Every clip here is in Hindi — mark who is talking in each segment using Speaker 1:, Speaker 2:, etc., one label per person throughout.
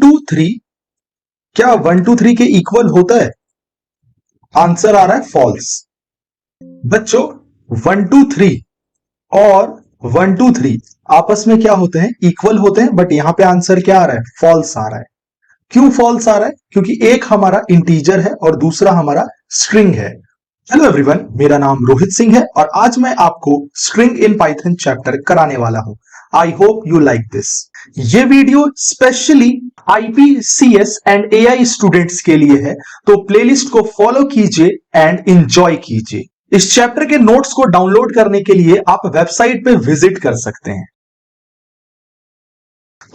Speaker 1: 123 क्या 123 के इक्वल होता है? आंसर आ रहा है फॉल्स। बच्चों 123 और 123 आपस में क्या होते हैं? इक्वल होते हैं, बट यहां पे आंसर क्या आ रहा है? फॉल्स आ रहा है। क्यों फॉल्स आ रहा है? क्योंकि एक हमारा इंटीजर है और दूसरा हमारा स्ट्रिंग है। हेलो एवरीवन, मेरा नाम रोहित सिंह है और आज मैं आपको स्ट्रिंग इन पाइथन चैप्टर कराने वाला हूं। I hope you like this. ये video specially IPCS and AI students के लिए है, तो प्लेलिस्ट को फॉलो कीजिए एंड एंजॉय कीजिए। इस चैप्टर के नोट्स को डाउनलोड करने के लिए आप वेबसाइट पे विजिट कर सकते हैं।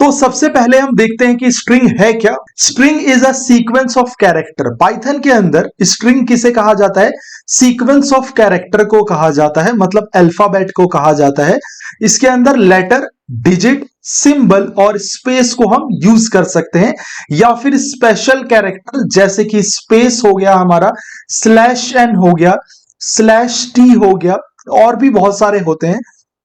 Speaker 1: तो सबसे पहले हम देखते हैं कि स्ट्रिंग है क्या। String is a sequence of character. Python के अंदर स्ट्रिंग किसे कहा जाता है? सीक्वेंस ऑफ कैरेक्टर को कहा जाता है, मतलब अल्फाबेट को कहा जाता है। इसके अंदर लेटर, डिजिट, सिंबल और स्पेस को हम यूज कर सकते हैं, या फिर स्पेशल कैरेक्टर जैसे कि स्पेस हो गया हमारा, स्लैश एन हो गया, स्लैश टी हो गया, और भी बहुत सारे होते हैं।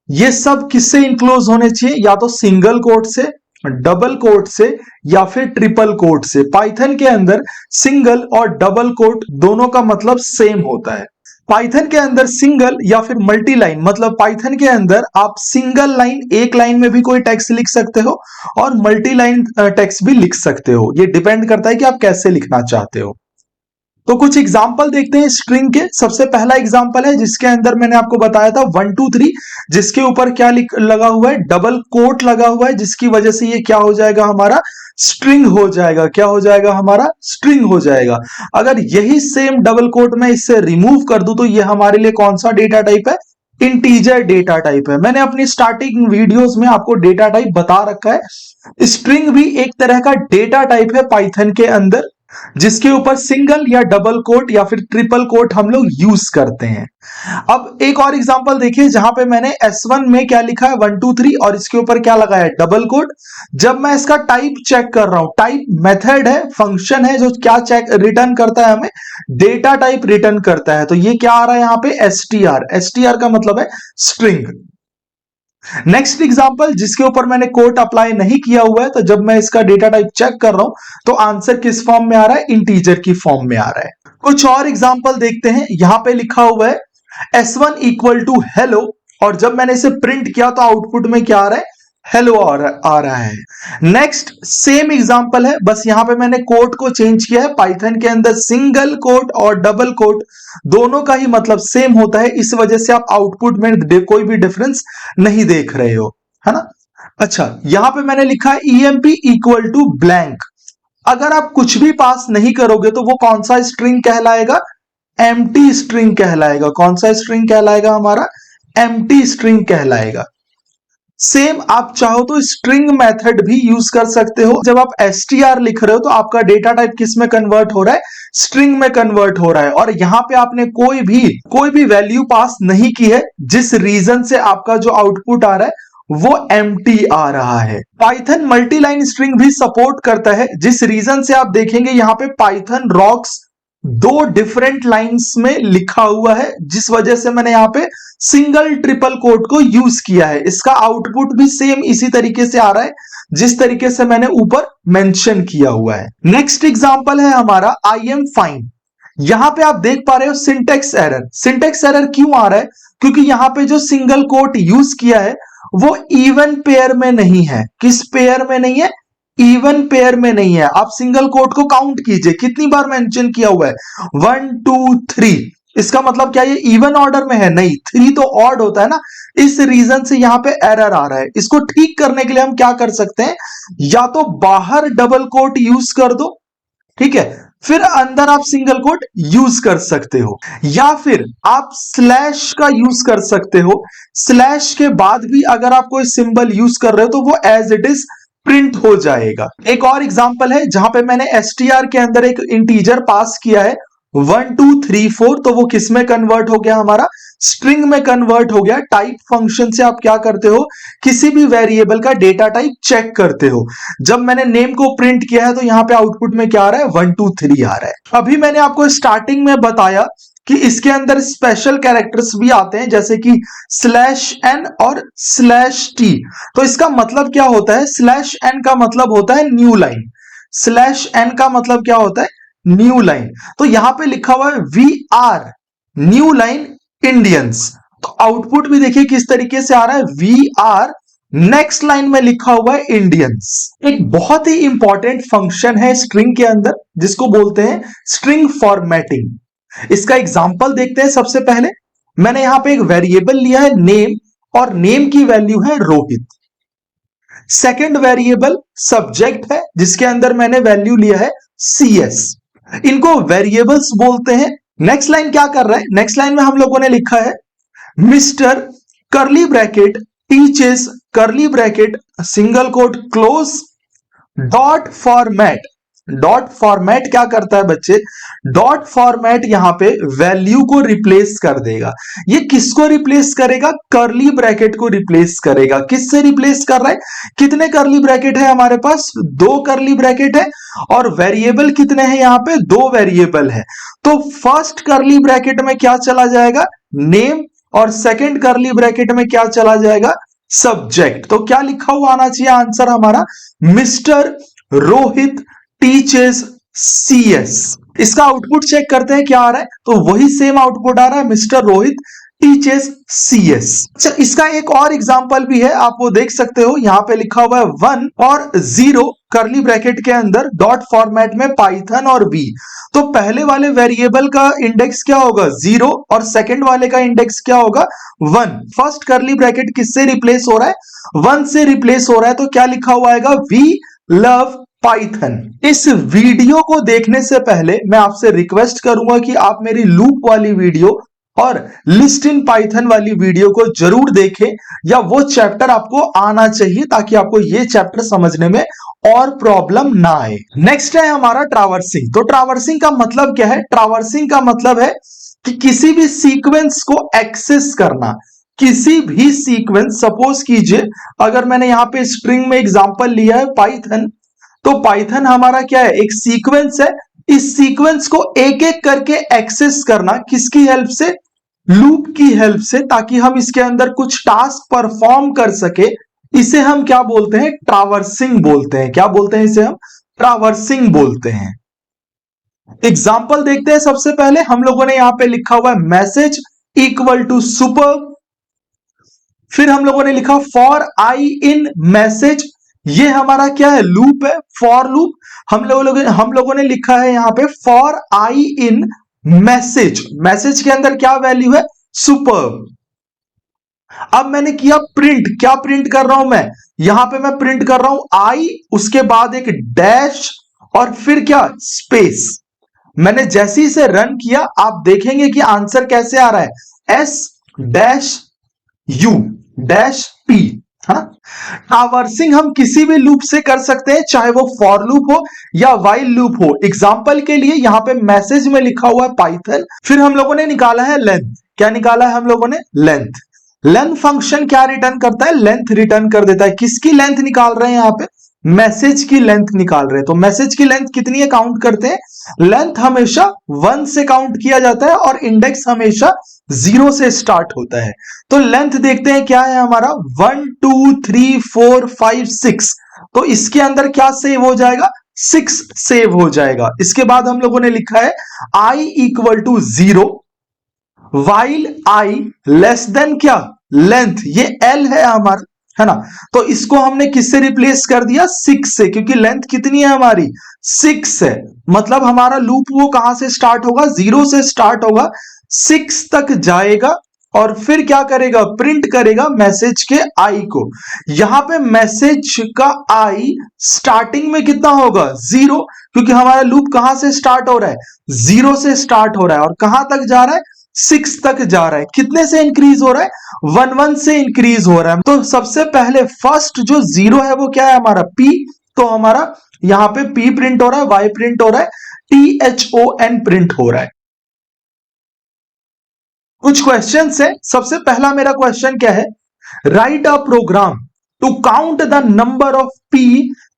Speaker 1: ये सब किससे इंक्लोज होने चाहिए? या तो सिंगल कोट से, डबल कोट से, या फिर ट्रिपल कोट से। पाइथन के अंदर सिंगल और डबल कोट दोनों का मतलब सेम होता है। पाइथन के अंदर सिंगल या फिर मल्टी लाइन, मतलब पाइथन के अंदर आप सिंगल लाइन, एक लाइन में भी कोई टेक्स्ट लिख सकते हो और मल्टी लाइन टेक्स्ट भी लिख सकते हो। ये डिपेंड करता है कि आप कैसे लिखना चाहते हो। तो कुछ एग्जाम्पल देखते हैं स्ट्रिंग के। सबसे पहला एग्जाम्पल है जिसके अंदर मैंने आपको बताया था 1 2 3, जिसके ऊपर क्या लगा हुआ है? डबल कोट लगा हुआ है, जिसकी वजह से ये क्या हो जाएगा? हमारा स्ट्रिंग हो जाएगा। क्या हो जाएगा? हमारा स्ट्रिंग हो जाएगा। अगर यही सेम डबल कोट में इससे रिमूव कर दूं तो ये हमारे लिए कौन सा डेटा टाइप है? इंटीजर डेटा टाइप है। मैंने अपनी स्टार्टिंग वीडियोस में आपको डेटा टाइप बता रखा है। स्ट्रिंग भी एक तरह का डेटा टाइप है पाइथन के अंदर, जिसके ऊपर सिंगल या डबल कोट या फिर ट्रिपल कोट हम लोग यूज करते हैं। अब एक और एग्जांपल देखिए, जहां पे मैंने S1 में क्या लिखा है? 1 2 3 और इसके ऊपर क्या लगाया है? Double quote. जब मैं इसका टाइप चेक कर रहा हूं, टाइप मेथड है, फंक्शन है, जो क्या चेक रिटर्न करता है? हमें डेटा टाइप रिटर्न करता है। तो ये क्या आ रहा है यहां पे? एसटीआर। एसटीआर का मतलब है स्ट्रिंग। नेक्स्ट एग्जांपल जिसके ऊपर मैंने कोट अप्लाई नहीं किया हुआ है, तो जब मैं इसका डेटा टाइप चेक कर रहा हूं तो आंसर किस फॉर्म में आ रहा है? इंटीजर की फॉर्म में आ रहा है। कुछ और एग्जांपल देखते हैं। यहां पे लिखा हुआ है S1 इक्वल टू हेलो, और जब मैंने इसे प्रिंट किया तो आउटपुट में क्या आ रहा है? हेलो आ रहा है। नेक्स्ट सेम एग्जांपल है, बस यहां पे मैंने कोट को चेंज किया है। पाइथन के अंदर सिंगल कोट और डबल कोट दोनों का ही मतलब सेम होता है, इस वजह से आप आउटपुट में कोई भी डिफरेंस नहीं देख रहे हो, है ना। अच्छा, यहां पे मैंने लिखा है EMP इक्वल टू ब्लैंक। अगर आप कुछ भी पास नहीं करोगे तो वो कौन सा स्ट्रिंग कहलाएगा? एम्प्टी स्ट्रिंग कहलाएगा। कौन सा स्ट्रिंग कहलाएगा? हमारा एम्प्टी स्ट्रिंग कहलाएगा। सेम आप चाहो तो स्ट्रिंग मेथड भी यूज कर सकते हो। जब आप str लिख रहे हो तो आपका डेटा टाइप किस में कन्वर्ट हो रहा है? स्ट्रिंग में कन्वर्ट हो रहा है, और यहां पे आपने कोई भी वैल्यू पास नहीं की है, जिस रीजन से आपका जो आउटपुट आ रहा है वो एम्प्टी आ रहा है। पाइथन मल्टीलाइन स्ट्रिंग भी सपोर्ट करता है, जिस रीजन से आप देखेंगे यहां पे पाइथन रॉक्स 2 डिफरेंट लाइंस में लिखा हुआ है, जिस वजह से मैंने यहां पे सिंगल ट्रिपल कोट को यूज किया है। इसका आउटपुट भी सेम इसी तरीके से आ रहा है जिस तरीके से मैंने ऊपर मेंशन किया हुआ है। नेक्स्ट एग्जांपल है हमारा आई एम फाइन। यहां पे आप देख पा रहे हो सिंटेक्स एरर। सिंटेक्स एरर क्यों आ रहा है? क्योंकि यहां पे जो सिंगल कोट यूज किया है वो इवन पेयर में नहीं है। किस पेयर में नहीं है? इवन पेयर में नहीं है। आप सिंगल कोट को काउंट कीजिए, कितनी बार मेंशन किया हुआ है? 1 2 3। इसका मतलब क्या ये इवन ऑर्डर में है? नहीं, 3 तो ऑड होता है ना। इस रीजन से यहां पे एरर आ रहा है। इसको ठीक करने के लिए हम क्या कर सकते हैं? या तो बाहर डबल कोट यूज कर दो, ठीक है, फिर अंदर आप सिंगल कोट यूज कर सकते हो, या फिर आप स्लैश का यूज कर सकते हो। स्लैश के बाद भी अगर आप कोई सिंबल यूज कर रहे हो तो वो एज इट इज प्रिंट हो जाएगा। एक और एग्जांपल है जहां पे मैंने str के अंदर एक इंटीजर पास किया है 1 2 3 4, तो वो किस में कन्वर्ट हो गया? हमारा स्ट्रिंग में कन्वर्ट हो गया। टाइप फंक्शन से आप क्या करते हो? किसी भी वेरिएबल का डेटा टाइप चेक करते हो। जब मैंने नेम को प्रिंट किया है तो यहां पे आउटपुट में क्या आ रहा है? 1 2 3 आ रहा है। अभी मैंने आपको स्टार्टिंग में बताया कि इसके अंदर स्पेशल कैरेक्टर्स भी आते हैं, जैसे कि /n और /t। तो इसका मतलब क्या होता है? /n का मतलब होता है न्यू लाइन, स्लैश एन का मतलब क्या होता है, न्यू लाइन। तो यहां पे लिखा हुआ है we are new line Indians. तो आउटपुट भी देखिए किस तरीके से आ रहा है, वी आर नेक्स्ट लाइन में लिखा हुआ है इंडियंस। एक बहुत ही इंपॉर्टेंट फंक्शन है स्ट्रिंग के अंदर जिसको बोलते हैं स्ट्रिंग फॉर्मेटिंग। इसका एग्जांपल देखते हैं। सबसे पहले मैंने यहां पे एक वेरिएबल लिया है नेम, और नेम की वैल्यू है रोहित। सेकंड वेरिएबल सब्जेक्ट है जिसके अंदर मैंने वैल्यू लिया है CS। इनको वेरिएबल्स बोलते हैं। नेक्स्ट लाइन क्या कर रहा है, नेक्स्ट लाइन में हम लोगों ने लिखा है मिस्टर करली ब्रैकेट टीचर्स करली bracket single quote close dot format. Dot format क्या करता है बच्चे, डॉट फॉर्मेट यहां पे वैल्यू को रिप्लेस कर देगा। ये किसको रिप्लेस करेगा, करली ब्रैकेट को रिप्लेस करेगा। किससे रिप्लेस कर रहा है, कितने करली ब्रैकेट है हमारे पास, 2 करली ब्रैकेट है, और वेरिएबल कितने हैं यहां पे, 2 वेरिएबल है। तो फर्स्ट करली ब्रैकेट में क्या चला जाएगा, नेम, और सेकंड करली ब्रैकेट में क्या चला जाएगा, सब्जेक्ट। तो क्या लिखा हुआ आना चाहिए आंसर हमारा, मिस्टर रोहित टीचर्स CS। इसका आउटपुट चेक करते हैं क्या आ रहा है, तो वही सेम आउटपुट आ रहा है, मिस्टर रोहित टीचर्स CS। अच्छा, इसका एक और एग्जांपल भी है, आप वो देख सकते हो। यहां पे लिखा हुआ है 1 और 0 करली ब्रैकेट के अंदर डॉट फॉर्मेट में पाइथन और बी। तो पहले वाले वेरिएबल का इंडेक्स क्या होगा, 0, और सेकंड वाले का इंडेक्स क्या होगा, 1। फर्स्ट करली ब्रैकेट किससे रिप्लेस हो रहा है, 1 से रिप्लेस हो रहा है। तो क्या लिखा हुआ आएगा, वी लव पाइथन। इस वीडियो को देखने से पहले मैं आपसे रिक्वेस्ट करूंगा कि आप मेरी लूप वाली वीडियो और लिस्ट इन पाइथन वाली वीडियो को जरूर देखें, या वो चैप्टर आपको आना चाहिए ताकि आपको ये चैप्टर समझने में और प्रॉब्लम ना आए। नेक्स्ट है हमारा ट्रावर्सिंग। तो ट्रावर्सिंग का मतलब क्या है, ट्रावर्सिंग का मतलब है कि किसी भी सीक्वेंस को एक्सेस करना। किसी भी सीक्वेंस, सपोज कीजिए अगर मैंने यहां पे स्ट्रिंग में एग्जांपल लिया है पाइथन, तो पाइथन हमारा क्या है, एक सीक्वेंस है। इस सीक्वेंस को एक एक करके एक्सेस करना, किसकी हेल्प से, लूप की हेल्प से, ताकि हम इसके अंदर कुछ टास्क परफॉर्म कर सके। इसे हम क्या बोलते हैं, ट्रावर्सिंग बोलते हैं। क्या बोलते हैं इसे हम, ट्रावर्सिंग बोलते हैं। एग्जाम्पल देखते हैं। सबसे पहले हम लोगों ने यहां पे लिखा हुआ है मैसेज इक्वल टू सुपर, फिर हम लोगों ने लिखा फॉर आई इन मैसेज, ये हमारा क्या है, लूप है, फॉर लूप। हम लोगों ने लिखा है यहां पे for i in message, message के अंदर क्या वैल्यू है, सुपर। अब मैंने किया प्रिंट, क्या प्रिंट कर रहा हूं मैं, यहां पे मैं प्रिंट कर रहा हूं आई, उसके बाद एक डैश, और फिर क्या, स्पेस। मैंने जैसे ही इसे रन किया आप देखेंगे कि आंसर कैसे आ रहा है, S dash U dash P। Traversing हम किसी भी लूप से कर सकते हैं, चाहे वो फॉर लूप हो या वाइल लूप हो। एग्जांपल के लिए यहां पे मैसेज में लिखा हुआ है पाइथन, फिर हम लोगों ने निकाला है लेंथ। क्या निकाला है हम लोगों ने, लेंथ। लेंथ फंक्शन क्या रिटर्न करता है, लेंथ रिटर्न कर देता है। किसकी लेंथ निकाल रहे हैं यहां पे, मैसेज की लेंथ निकाल रहे हैं। तो मैसेज की लेंथ कितनी है, काउंट करते हैं। लेंथ हमेशा 1 से काउंट किया जाता है और इंडेक्स हमेशा 0 से स्टार्ट होता है। तो लेंथ देखते हैं क्या है हमारा, 1 2 3 4 5 6। तो इसके अंदर क्या सेव हो जाएगा, 6 सेव हो जाएगा। इसके बाद हम लोगों ने लिखा है i equal to 0 while i less than क्या, लेंथ, ये L है हमारा, है ना। तो इसको हमने किससे रिप्लेस कर दिया, 6 से, क्योंकि लेंथ कितनी है हमारी, 6 है। मतलब हमारा लूप वो कहां से स्टार्ट होगा, 0 से स्टार्ट होगा, 6 तक जाएगा, और फिर क्या करेगा, प्रिंट करेगा मैसेज के आई को। यहां पे मैसेज का आई स्टार्टिंग में कितना होगा, 0, क्योंकि हमारा लूप कहां से स्टार्ट हो रहा है, 0 से स्टार्ट हो रहा है, और कहां तक जा रहा है, 6 तक जा रहा है। कितने से इंक्रीज हो रहा है, 1 1 से इंक्रीज हो रहा है। तो सबसे पहले फर्स्ट जो 0 है वो क्या है हमारा, P। तो हमारा यहां पे P प्रिंट हो रहा है, Y प्रिंट हो रहा है, THON प्रिंट हो रहा है। कुछ क्वेश्चन है। सबसे पहला मेरा क्वेश्चन क्या है, write a program to count the number of P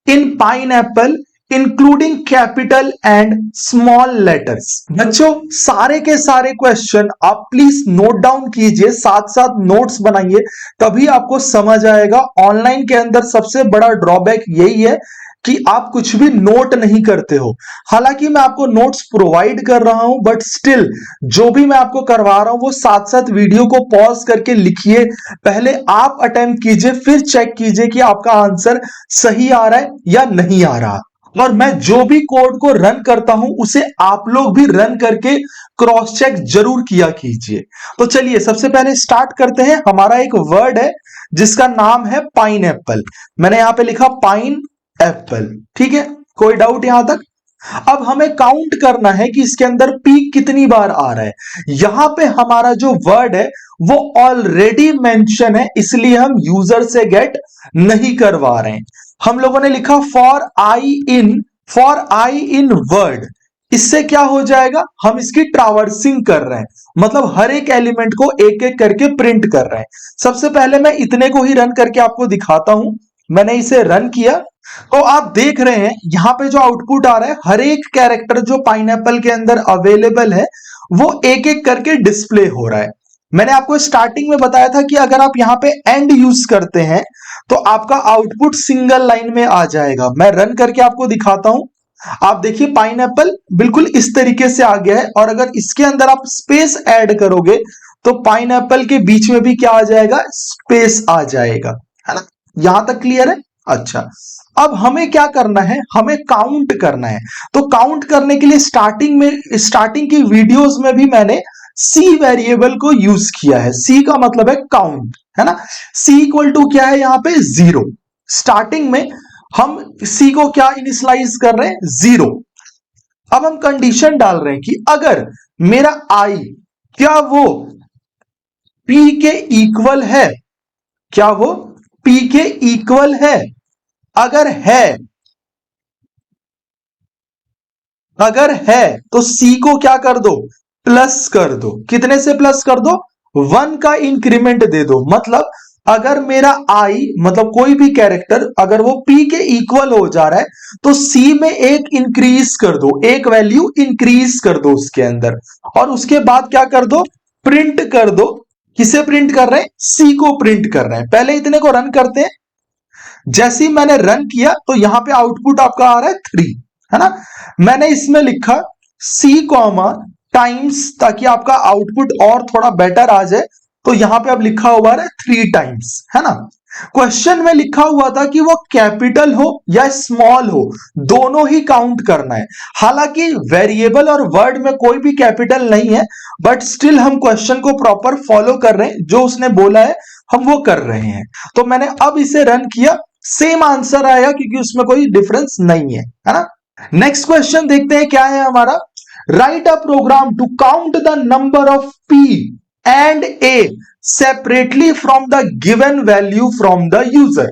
Speaker 1: in pineapple including capital and small letters. बच्चों सारे के सारे क्वेश्चन आप प्लीज नोट डाउन कीजिए, साथ साथ नोट्स बनाइए, तभी आपको समझ आएगा। ऑनलाइन के अंदर सबसे बड़ा ड्रॉबैक यही है कि आप कुछ भी नोट नहीं करते हो। हालांकि मैं आपको नोट्स प्रोवाइड कर रहा हूं, बट स्टिल जो भी मैं आपको करवा रहा हूं वो साथ साथ वीडियो को पॉज करके लिखिए, पहले आप अटेम्प्ट कीजिए, फिर चेक कीजिए कि आपका आंसर सही आ रहा है या नहीं आ रहा। और मैं जो भी कोड को रन करता हूं उसे आप लोग भी रन करके क्रॉस चेक जरूर किया कीजिए। तो चलिए सबसे पहले स्टार्ट करते हैं। हमारा एक वर्ड है जिसका नाम है पाइन एप्पल। मैंने यहां पे लिखा पाइन एप्पल, ठीक है, कोई डाउट यहां तक? अब हमें काउंट करना है कि इसके अंदर पी कितनी बार आ रहा है। यहां पे हमारा जो वर्ड है वो ऑलरेडी मेंशन है, इसलिए हम यूजर से गेट नहीं करवा रहे हैं। हम लोगों ने लिखा फॉर आई इन वर्ड। इससे क्या हो जाएगा, हम इसकी ट्रावर्सिंग कर रहे हैं, मतलब हर एक एलिमेंट को एक एक करके प्रिंट कर रहे हैं। सबसे पहले मैं इतने को ही रन करके आपको दिखाता हूं। मैंने इसे रन किया तो आप देख रहे हैं यहां पे जो आउटपुट आ रहा है, हर एक कैरेक्टर जो पाइनएप्पल के अंदर अवेलेबल है वो एक एक करके डिस्प्ले हो रहा है। मैंने आपको स्टार्टिंग में बताया था कि अगर आप यहां पे एंड यूज करते हैं तो आपका आउटपुट सिंगल लाइन में आ जाएगा। मैं रन करके आपको दिखाता हूं। आप देखिए पाइनएप्पल बिल्कुल इस तरीके से आ गया है, और अगर इसके अंदर आप स्पेस ऐड करोगे तो पाइनएप्पल के बीच में भी क्या आ जाएगा, स्पेस आ जाएगा, है ना? यहां तक क्लियर है? अच्छा, अब हमें क्या करना है, हमें काउंट करना है। तो काउंट करने के लिए स्टार्टिंग की वीडियोस में भी मैंने सी वेरिएबल को यूज किया है। सी का मतलब है काउंट, है ना? सी इक्वल टू क्या है यहाँ पे, 0। स्टार्टिंग में हम सी को क्या इनिशियलाइज कर रहे हैं, 0। अब हम कंडीशन डाल रहे हैं कि अगर मेरा आई क्या वो पी के इक्वल है, क्या वो पी के इक्वल है? अगर है तो सी को क्या कर दो, प्लस कर दो। कितने से प्लस कर दो, 1 का इंक्रीमेंट दे दो। मतलब अगर मेरा आई मतलब कोई भी कैरेक्टर अगर वो पी के इक्वल हो जा रहा है तो सी में एक इंक्रीज कर दो, एक वैल्यू इंक्रीज कर दो उसके अंदर, और उसके बाद क्या कर दो, प्रिंट कर दो। किसे प्रिंट कर रहे हैं, सी को प्रिंट कर रहे हैं। पहले इतने को रन करते हैं। जैसे ही मैंने रन किया तो यहां पे आउटपुट आपका आ रहा है 3, है ना? मैंने इसमें लिखा सी कॉमा टाइम्स, ताकि आपका आउटपुट और थोड़ा बेटर आ जाए। तो यहां पे अब लिखा हुआ है 3 टाइम्स, है ना? क्वेश्चन में लिखा हुआ था कि वो कैपिटल हो या स्मॉल हो, दोनों ही काउंट करना है। हालांकि वेरिएबल और वर्ड में कोई भी कैपिटल नहीं है, बट स्टिल हम क्वेश्चन को प्रॉपर फॉलो कर रहे हैं, जो उसने बोला है हम वो कर रहे हैं। तो मैंने अब इसे रन किया, सेम आंसर आया क्योंकि उसमें कोई डिफरेंस नहीं है ना? नेक्स्ट क्वेश्चन देखते हैं क्या है हमारा। Write a program to count the number of P and A separately from the given value from the user.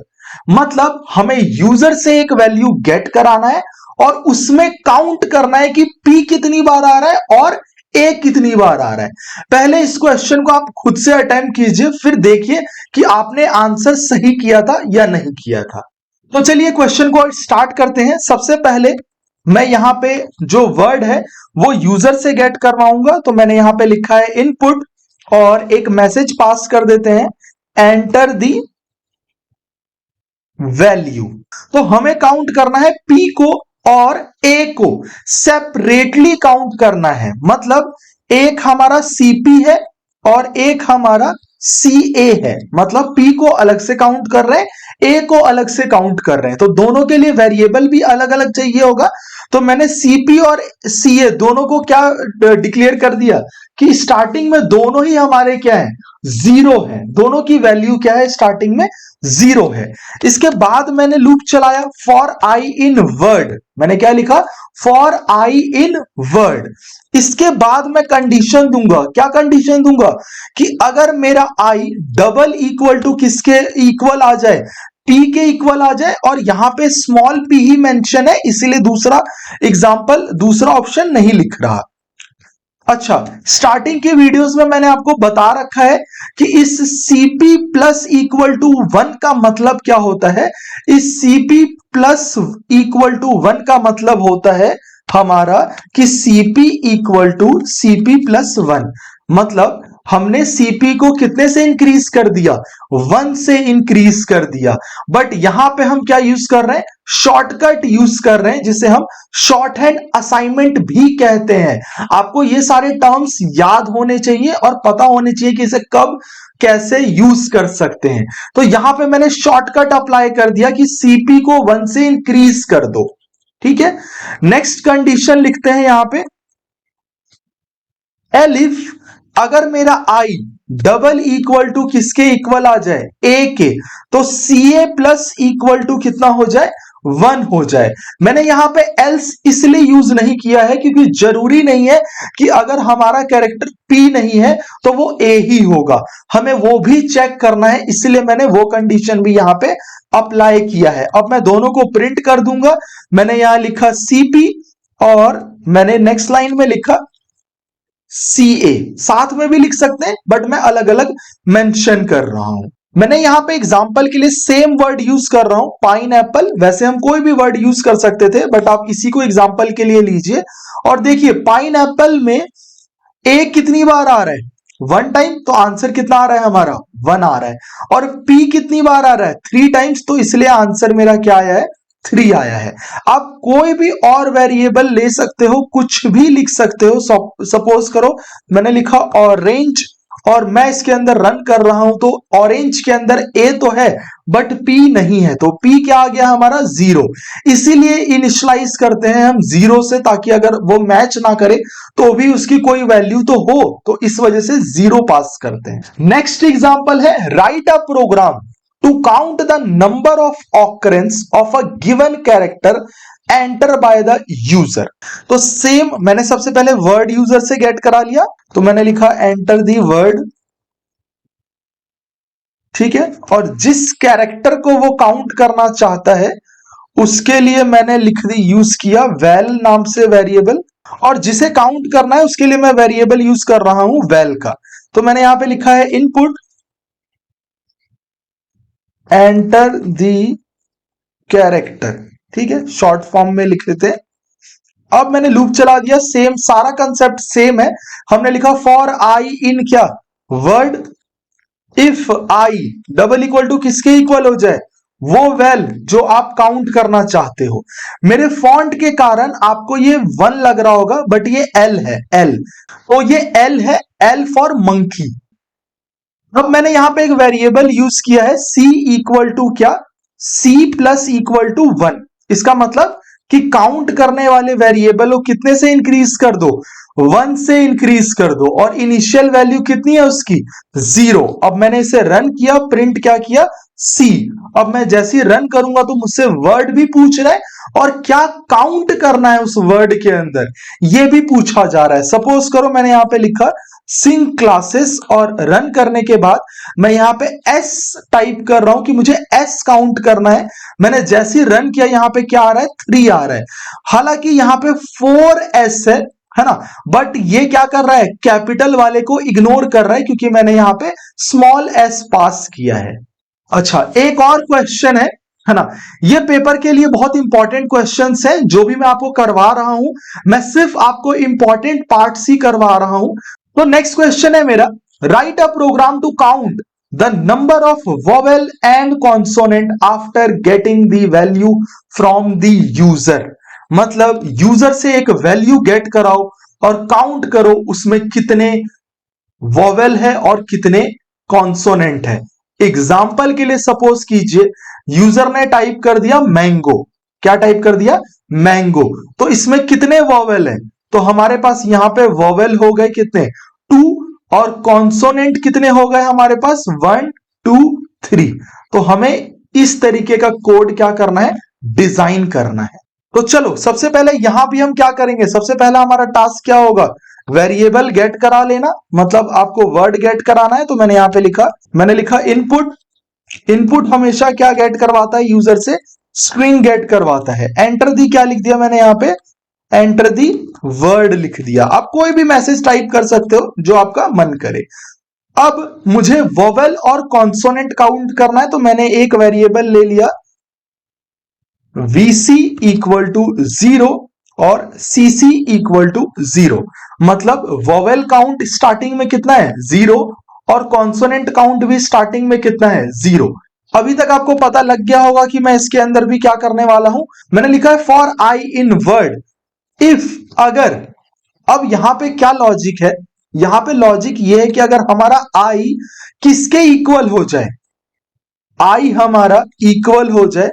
Speaker 1: मतलब हमें यूजर से एक वैल्यू गेट कराना है और उसमें काउंट करना है कि पी कितनी बार आ रहा है और ए कितनी बार आ रहा है। पहले इस क्वेश्चन को आप खुद से अटेम्प्ट कीजिए, फिर देखिए कि आपने आंसर सही किया था या नहीं किया था। तो चलिए क्वेश्चन को स्टार्ट करते हैं। सबसे पहले मैं यहां पे जो वर्ड है वो यूजर से गेट करवाऊंगा। तो मैंने यहां पे लिखा है इनपुट और एक मैसेज पास कर देते हैं, एंटर दी वैल्यू। तो हमें काउंट करना है पी को और ए को सेपरेटली काउंट करना है। मतलब एक हमारा सीपी है और एक हमारा सी ए है। मतलब पी को अलग से काउंट कर रहे हैं, ए को अलग से काउंट कर रहे हैं। तो दोनों के लिए वेरिएबल भी अलग अलग चाहिए होगा। तो मैंने सीपी और सी ए दोनों को क्या डिक्लेयर कर दिया कि स्टार्टिंग में दोनों ही हमारे क्या है, 0 है। दोनों की वैल्यू क्या है, स्टार्टिंग में 0 है। इसके बाद मैंने लूप चलाया फॉर आई इन वर्ड। मैंने क्या लिखा, फॉर आई इन वर्ड। इसके बाद मैं कंडीशन दूंगा। क्या कंडीशन दूंगा कि अगर मेरा आई डबल इक्वल टू किसके इक्वल आ जाए, पी के इक्वल आ जाए, और यहां पे स्मॉल पी ही मेंशन है, इसीलिए दूसरा ऑप्शन नहीं लिख रहा। अच्छा, स्टार्टिंग के वीडियोस में मैंने आपको बता रखा है कि इस CP प्लस इक्वल टू 1 का मतलब क्या होता है। इस CP प्लस इक्वल टू 1 का मतलब होता है हमारा कि CP equal to CP plus 1, मतलब हमने CP को कितने से इंक्रीज कर दिया, 1 से इंक्रीज कर दिया। बट यहां पे हम क्या यूज कर रहे हैं, शॉर्टकट यूज कर रहे हैं, जिसे हम शॉर्ट हैंड असाइनमेंट भी कहते हैं। आपको ये सारे टर्म्स याद होने चाहिए और पता होने चाहिए कि इसे कब कैसे यूज कर सकते हैं। तो यहां पे मैंने शॉर्टकट अप्लाई कर दिया कि CP को 1 से इंक्रीज कर दो। ठीक है, नेक्स्ट कंडीशन लिखते हैं यहां पे, एलिफ अगर मेरा आई डबल इक्वल टू किसके इक्वल आ जाए, ए के, तो CA प्लस इक्वल टू कितना हो जाए, 1 हो जाए। मैंने यहां पे एल्स इसलिए यूज नहीं किया है क्योंकि जरूरी नहीं है कि अगर हमारा कैरेक्टर P नहीं है तो वो A ही होगा, हमें वो भी चेक करना है, इसलिए मैंने वो कंडीशन भी यहां पे अप्लाई किया है। अब मैं दोनों को प्रिंट कर दूंगा। मैंने यहां लिखा CP और मैंने नेक्स्ट लाइन में लिखा CA, साथ में भी लिख सकते हैं बट मैं अलग अलग मेंशन कर रहा हूं। मैंने यहां पे एग्जांपल के लिए सेम वर्ड यूज कर रहा हूं, पाइन एप्पल। वैसे हम कोई भी वर्ड यूज कर सकते थे बट आप इसी को एग्जांपल के लिए लीजिए। और देखिए पाइन एप्पल में ए कितनी बार आ रहा है, 1 टाइम, तो आंसर कितना आ रहा है हमारा, 1 आ रहा है। और P कितनी बार आ रहा है, 3 टाइम्स, तो इसलिए आंसर मेरा क्या आया है, 3 आया है। आप कोई भी और वेरिएबल ले सकते हो, कुछ भी लिख सकते हो। सपोज करो मैंने लिखा ऑरेंज और मैं इसके अंदर रन कर रहा हूं, तो ऑरेंज के अंदर ए तो है बट P नहीं है, तो P क्या आ गया हमारा, 0। इसीलिए इनिशियलाइज करते हैं हम 0 से, ताकि अगर वो मैच ना करे तो भी उसकी कोई वैल्यू तो हो, तो इस वजह से 0 पास करते हैं। नेक्स्ट एग्जांपल है, write a program to count the number of occurrence of a given character enter by the user. तो सेम मैंने सबसे पहले वर्ड यूजर से गेट करा लिया, तो मैंने लिखा एंटर दी वर्ड, ठीक है। और जिस कैरेक्टर को वो काउंट करना चाहता है उसके लिए मैंने यूज किया वैल नाम से वेरिएबल, और जिसे काउंट करना है उसके लिए मैं वेरिएबल यूज कर रहा हूं वैल का। तो मैंने यहां पे लिखा है इनपुट एंटर दी कैरेक्टर, ठीक है, शॉर्ट फॉर्म में लिख लेते हैं। अब मैंने लूप चला दिया, सेम सारा कंसेप्ट सेम है। हमने लिखा फॉर आई इन क्या, word, if i double equal to किसके इक्वल हो जाए, वो वैल जो आप काउंट करना चाहते हो। मेरे फॉन्ट के कारण आपको ये 1 लग रहा होगा बट ये L है, L, तो ये L है, L फॉर मंकी। अब मैंने यहां पे एक वेरिएबल यूज किया है C इक्वल टू क्या, C प्लस इक्वल टू 1। इसका मतलब कि काउंट करने वाले वेरिएबल को कितने से इंक्रीज कर दो, 1 से इंक्रीज कर दो, और इनिशियल वैल्यू कितनी है उसकी, 0। अब मैंने इसे रन किया, प्रिंट क्या किया, C। अब मैं जैसे ही रन करूंगा तो मुझसे वर्ड भी पूछ रहा है और क्या काउंट करना है उस वर्ड के अंदर ये भी पूछा जा रहा है। सपोज करो मैंने यहां पे लिखा सिंग क्लासेस और रन करने के बाद मैं यहां पे S टाइप कर रहा हूं कि मुझे S काउंट करना है। मैंने जैसे ही रन किया यहां पे क्या आ रहा है, 3 आ रहा है। हालांकि यहां पे 4S है ना, बट ये क्या कर रहा है, कैपिटल वाले को इग्नोर कर रहा है क्योंकि मैंने यहां पे स्मॉल s पास किया है। अच्छा, एक और क्वेश्चन है ना, ये पेपर के लिए बहुत इंपॉर्टेंट क्वेश्चंस हैं जो भी मैं आपको करवा रहा हूं, मैं सिर्फ आपको इंपॉर्टेंट पार्ट्स ही करवा रहा हूं। तो नेक्स्ट क्वेश्चन है मेरा, write a program to count the number of vowel and consonant after getting the value from the user. मतलब यूजर से एक वैल्यू गेट कराओ और काउंट करो उसमें कितने वोवेल है और कितने कॉन्सोनेंट है। एग्जाम्पल के लिए सपोज कीजिए यूजर ने टाइप कर दिया मैंगो, क्या टाइप कर दिया, मैंगो, तो इसमें कितने वोवेल है, तो हमारे पास यहां पे वोवेल हो गए कितने, 2, और कॉन्सोनेंट कितने हो गए हमारे पास, 1 2 3। तो हमें इस तरीके का कोड क्या करना है, डिजाइन करना है। तो चलो सबसे पहले यहां भी हम क्या करेंगे, सबसे पहला हमारा टास्क क्या होगा, वेरिएबल गेट करा लेना, मतलब आपको वर्ड गेट कराना है। तो मैंने यहां पे लिखा, मैंने लिखा इनपुट, इनपुट हमेशा क्या गेट करवाता है यूजर से, स्ट्रिंग गेट करवाता है। एंटर दी क्या लिख दिया मैंने यहां पे, एंटर दी वर्ड लिख दिया। आप कोई भी मैसेज टाइप कर सकते हो जो आपका मन करे। अब मुझे वोवेल और कॉन्सोनेंट काउंट करना है, तो मैंने एक वेरिएबल ले लिया VC इक्वल टू 0 और सीसी इक्वल टू 0। मतलब वोवेल काउंट स्टार्टिंग में कितना है 0 और कॉन्सोनेंट काउंट भी स्टार्टिंग में कितना है 0। अभी तक आपको पता लग गया होगा कि मैं इसके अंदर भी क्या करने वाला हूं। मैंने लिखा है for i in word if, अगर। अब यहां पे क्या लॉजिक है, यहां पे लॉजिक ये है कि अगर हमारा आई किसके इक्वल हो जाए, आई हमारा इक्वल हो जाए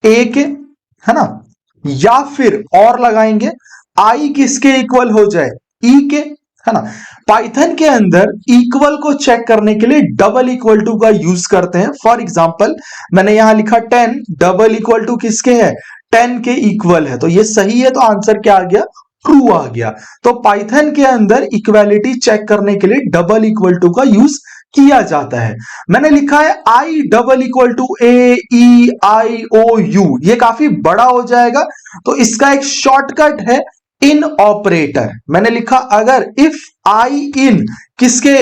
Speaker 1: ए के, है ना, या फिर और लगाएंगे आई किसके इक्वल हो जाए ई के, है ना। पाइथन के अंदर इक्वल को चेक करने के लिए डबल इक्वल टू का यूज करते हैं। फॉर एग्जांपल मैंने यहां लिखा 10, डबल इक्वल टू किसके है 10 के इक्वल है, तो ये सही है, तो आंसर क्या आ गया ट्रू आ गया। तो पाइथन के अंदर इक्वालिटी चेक करने के लिए डबल इक्वल टू का यूज किया जाता है। मैंने लिखा है i double equal to A E I O U, ये काफी बड़ा हो जाएगा, तो इसका एक शॉर्टकट है इन ऑपरेटर। मैंने लिखा अगर इफ आई इन किसके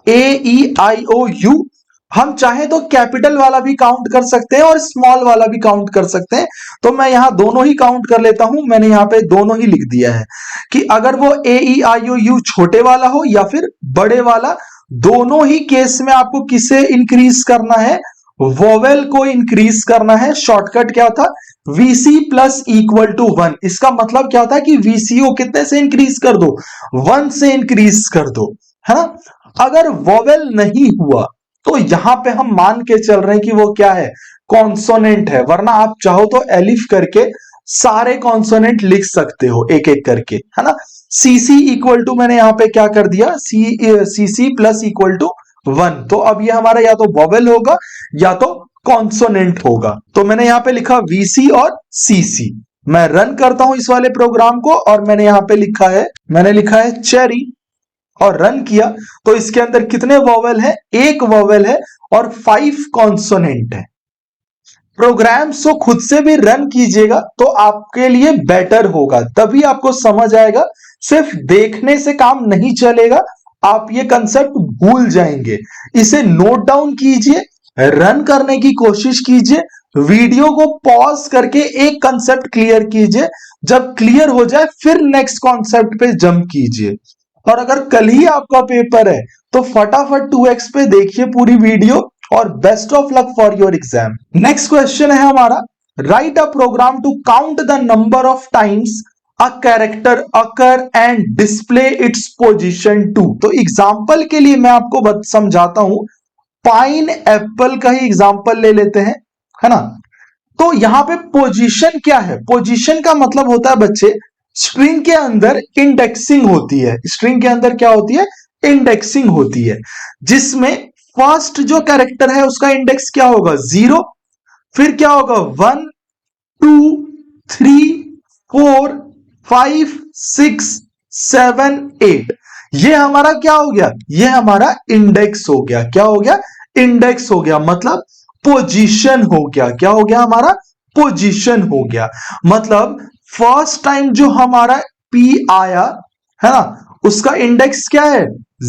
Speaker 1: ए ई आई ओ यू, हम चाहे तो कैपिटल वाला भी काउंट कर सकते हैं और स्मॉल वाला भी काउंट कर सकते हैं, तो मैं यहां दोनों ही काउंट कर लेता हूं। मैंने यहां पे दोनों ही लिख दिया है कि अगर वो ए ई आई ओ यू छोटे वाला हो या फिर बड़े वाला, दोनों ही केस में आपको किसे इंक्रीज करना है, वोवेल को इंक्रीज करना है। शॉर्टकट क्या था VC प्लस इक्वल टू 1। इसका मतलब क्या था कि VCO कितने से इंक्रीज कर दो 1 से इंक्रीज कर दो, है ना। अगर वोवेल नहीं हुआ तो यहां पे हम मान के चल रहे हैं कि वो क्या है कॉन्सोनेंट है, वरना आप चाहो तो एलिफ करके सारे कॉन्सोनेंट लिख सकते हो एक एक करके, है ना। सीसी इक्वल टू मैंने यहां पे क्या कर दिया सीसी प्लस इक्वल टू 1, तो अब ये हमारा या तो वोवेल होगा या तो कॉन्सोनेंट होगा। तो मैंने यहां पे लिखा VC और CC। मैं रन करता हूं इस वाले प्रोग्राम को और मैंने यहां पे लिखा है, मैंने लिखा है चेरी और रन किया, तो इसके अंदर कितने वोवेल है, एक वोवेल है और 5 कॉन्सोनेंट है। प्रोग्राम्स को खुद से भी रन कीजिएगा तो आपके लिए बेटर होगा, तभी आपको समझ आएगा। सिर्फ देखने से काम नहीं चलेगा, आप ये कंसेप्ट भूल जाएंगे। इसे नोट डाउन कीजिए, रन करने की कोशिश कीजिए, वीडियो को पॉज करके एक कंसेप्ट क्लियर कीजिए, जब क्लियर हो जाए फिर नेक्स्ट कॉन्सेप्ट पे जंप कीजिए। और अगर कल ही आपका पेपर है तो फटाफट 2x पे देखिए पूरी वीडियो, और best of luck for your exam. Next question है हमारा, write a program to count the number of times a character occur and display its position too. तो एग्जांपल के लिए मैं आपको समझाता हूं, पाइन एप्पल का ही एग्जांपल ले लेते हैं, है ना। तो यहां पे पोजीशन क्या है, पोजीशन का मतलब होता है बच्चे स्ट्रिंग के अंदर इंडेक्सिंग होती है। स्ट्रिंग के अंदर क्या होती है इंडेक्सिंग होती है, जिसमें फर्स्ट जो कैरेक्टर है उसका इंडेक्स क्या होगा 0, फिर क्या होगा 1 2 3 4 5 6 7 8। ये हमारा क्या हो गया, ये हमारा इंडेक्स हो गया। क्या हो गया इंडेक्स हो गया, मतलब पोजीशन हो गया। क्या हो गया हमारा पोजीशन हो गया। मतलब फर्स्ट टाइम जो हमारा P आया, है ना, उसका इंडेक्स क्या है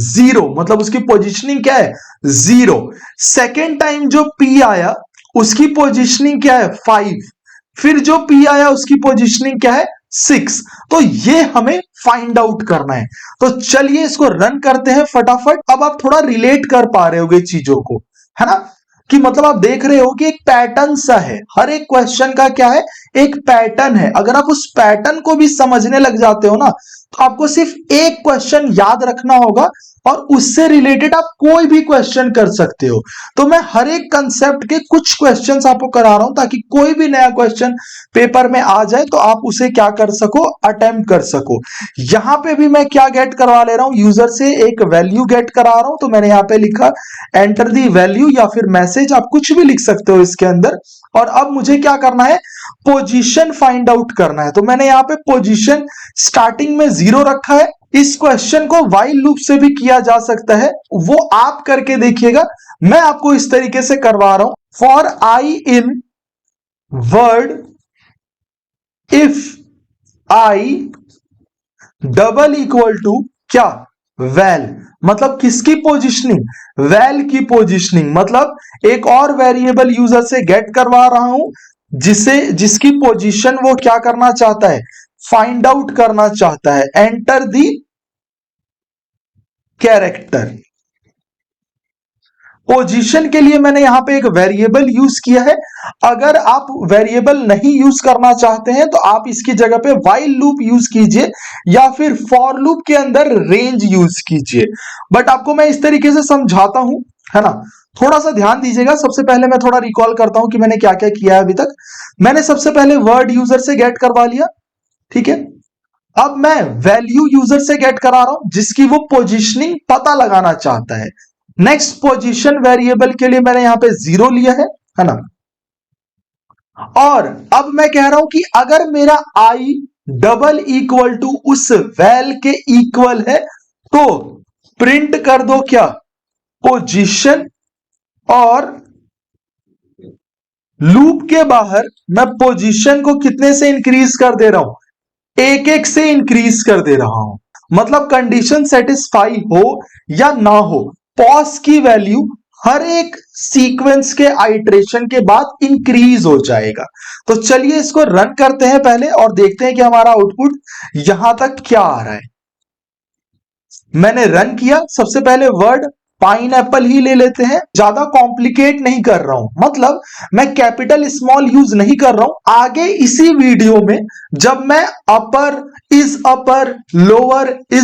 Speaker 1: 0, मतलब उसकी पोजीशनिंग क्या है 0। सेकेंड टाइम जो P आया उसकी पोजीशनिंग क्या है 5, फिर जो P आया उसकी पोजीशनिंग क्या है 6। तो ये हमें फाइंड आउट करना है। तो चलिए इसको रन करते हैं फटाफट। अब आप थोड़ा रिलेट कर पा रहे होगे चीजों को, है ना, कि मतलब आप देख रहे हो कि एक पैटर्न सा है, हर एक क्वेश्चन का क्या है एक पैटर्न है। अगर आप उस पैटर्न को भी समझने लग जाते हो ना, तो आपको सिर्फ एक क्वेश्चन याद रखना होगा और उससे रिलेटेड आप कोई भी क्वेश्चन कर सकते हो। तो मैं हर एक कंसेप्ट के कुछ क्वेश्चंस आपको करा रहा हूं ताकि कोई भी नया क्वेश्चन पेपर में आ जाए तो आप उसे क्या कर सको अटेम्प्ट कर सको। यहां पे भी मैं क्या गेट करवा ले रहा हूं, यूजर से एक वैल्यू गेट करा रहा हूं। तो मैंने यहां पे लिखा एंटर दी वैल्यू या फिर मैसेज, आप कुछ भी लिख सकते हो इसके अंदर। और अब मुझे क्या करना है पोजीशन फाइंड आउट करना है। तो मैंने यहां पे पोजीशन स्टार्टिंग में 0 रखा है। इस क्वेश्चन को व्हाइल लूप से भी किया जा सकता है, वो आप करके देखिएगा। मैं आपको इस तरीके से करवा रहा हूं, for i in word if i double equal to क्या वैल, मतलब किसकी पोजीशनिंग वैल की पोजीशनिंग। मतलब एक और वेरिएबल यूजर से गेट करवा रहा हूं जिसकी पोजीशन वो क्या करना चाहता है फाइंड आउट करना चाहता है, एंटर दी कैरेक्टर। पोजीशन के लिए मैंने यहां पे एक वेरिएबल यूज किया है। अगर आप वेरिएबल नहीं यूज करना चाहते हैं तो आप इसकी जगह पे व्हाइल लूप यूज कीजिए या फिर फॉर लूप के अंदर रेंज यूज कीजिए। बट आपको मैं इस तरीके से समझाता हूं, है ना, थोड़ा सा ध्यान दीजिएगा। सबसे पहले मैं थोड़ा रिकॉल करता हूं कि मैंने क्या क्या किया है अभी तक। मैंने सबसे पहले वर्ड यूजर से गेट करवा लिया, ठीक है। अब मैं वैल्यू यूजर से गेट करा रहा हूं जिसकी वो पोजीशनिंग पता लगाना चाहता है। नेक्स्ट पोजीशन वेरिएबल के लिए मैंने यहां पे 0 लिया है ना। और अब मैं कह रहा हूं कि अगर मेरा आई डबल इक्वल टू उस वैल के इक्वल है तो प्रिंट कर दो क्या, पोजीशन। और लूप के बाहर मैं पोजीशन को कितने से इंक्रीज कर दे रहा हूं, एक एक से इंक्रीज कर दे रहा हूं। मतलब कंडीशन सेटिस्फाई हो या ना हो, पॉज की वैल्यू हर एक सीक्वेंस के आइट्रेशन के बाद इंक्रीज हो जाएगा। तो चलिए इसको रन करते हैं पहले और देखते हैं कि हमारा आउटपुट यहां तक क्या आ रहा है। मैंने रन किया, सबसे पहले वर्ड पाइनएप्पल ही ले लेते हैं, ज्यादा कॉम्प्लिकेट नहीं कर रहा हूं, मतलब मैं कैपिटल स्मॉल यूज नहीं कर रहा हूं। आगे इसी वीडियो में जब मैं अपर इज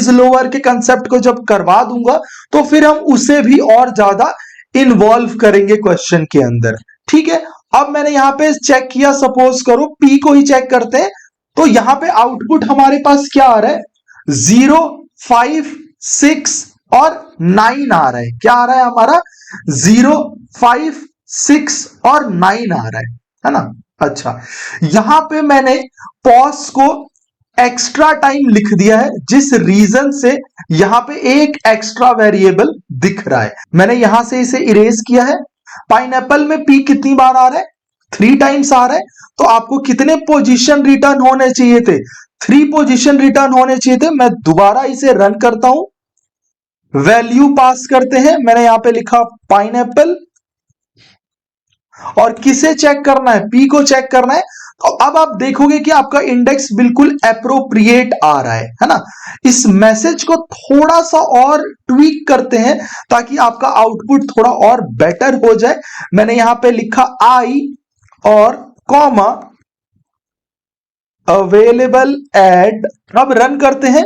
Speaker 1: लोअर के कंसेप्ट को जब करवा दूंगा तो फिर हम उसे भी और ज्यादा इन्वॉल्व करेंगे क्वेश्चन के अंदर, ठीक है। अब मैंने यहां पे चेक किया, सपोज करो पी को ही चेक करते हैं, तो यहां पे आउटपुट हमारे पास क्या आ रहा है, 0, 5, 6 और 9 आ रहा है। क्या आ रहा है हमारा, 0, 5, 6 और 9 आ रहा है ना। अच्छा, यहां पे मैंने पॉज को एक्स्ट्रा टाइम लिख दिया है, जिस रीजन से यहां पे एक एक्स्ट्रा वेरिएबल दिख रहा है। मैंने यहां से इसे इरेज किया है। पाइनएप्पल में पी कितनी बार आ रहा है, 3 टाइम्स आ रहा है। तो आपको कितने पोजीशन रिटर्न होने चाहिए थे, 3 पोजीशन रिटर्न होने चाहिए थे। मैं दोबारा इसे रन करता हूं, वैल्यू पास करते हैं, मैंने यहां पे लिखा पाइनएप्पल, और किसे चेक करना है, पी को चेक करना है। तो अब आप देखोगे कि आपका इंडेक्स बिल्कुल एप्रोप्रिएट आ रहा है ना। इस मैसेज को थोड़ा सा और ट्वीक करते हैं ताकि आपका आउटपुट थोड़ा और बेटर हो जाए। मैंने यहां पे लिखा आई और कॉमा अवेलेबल एट। अब रन करते हैं,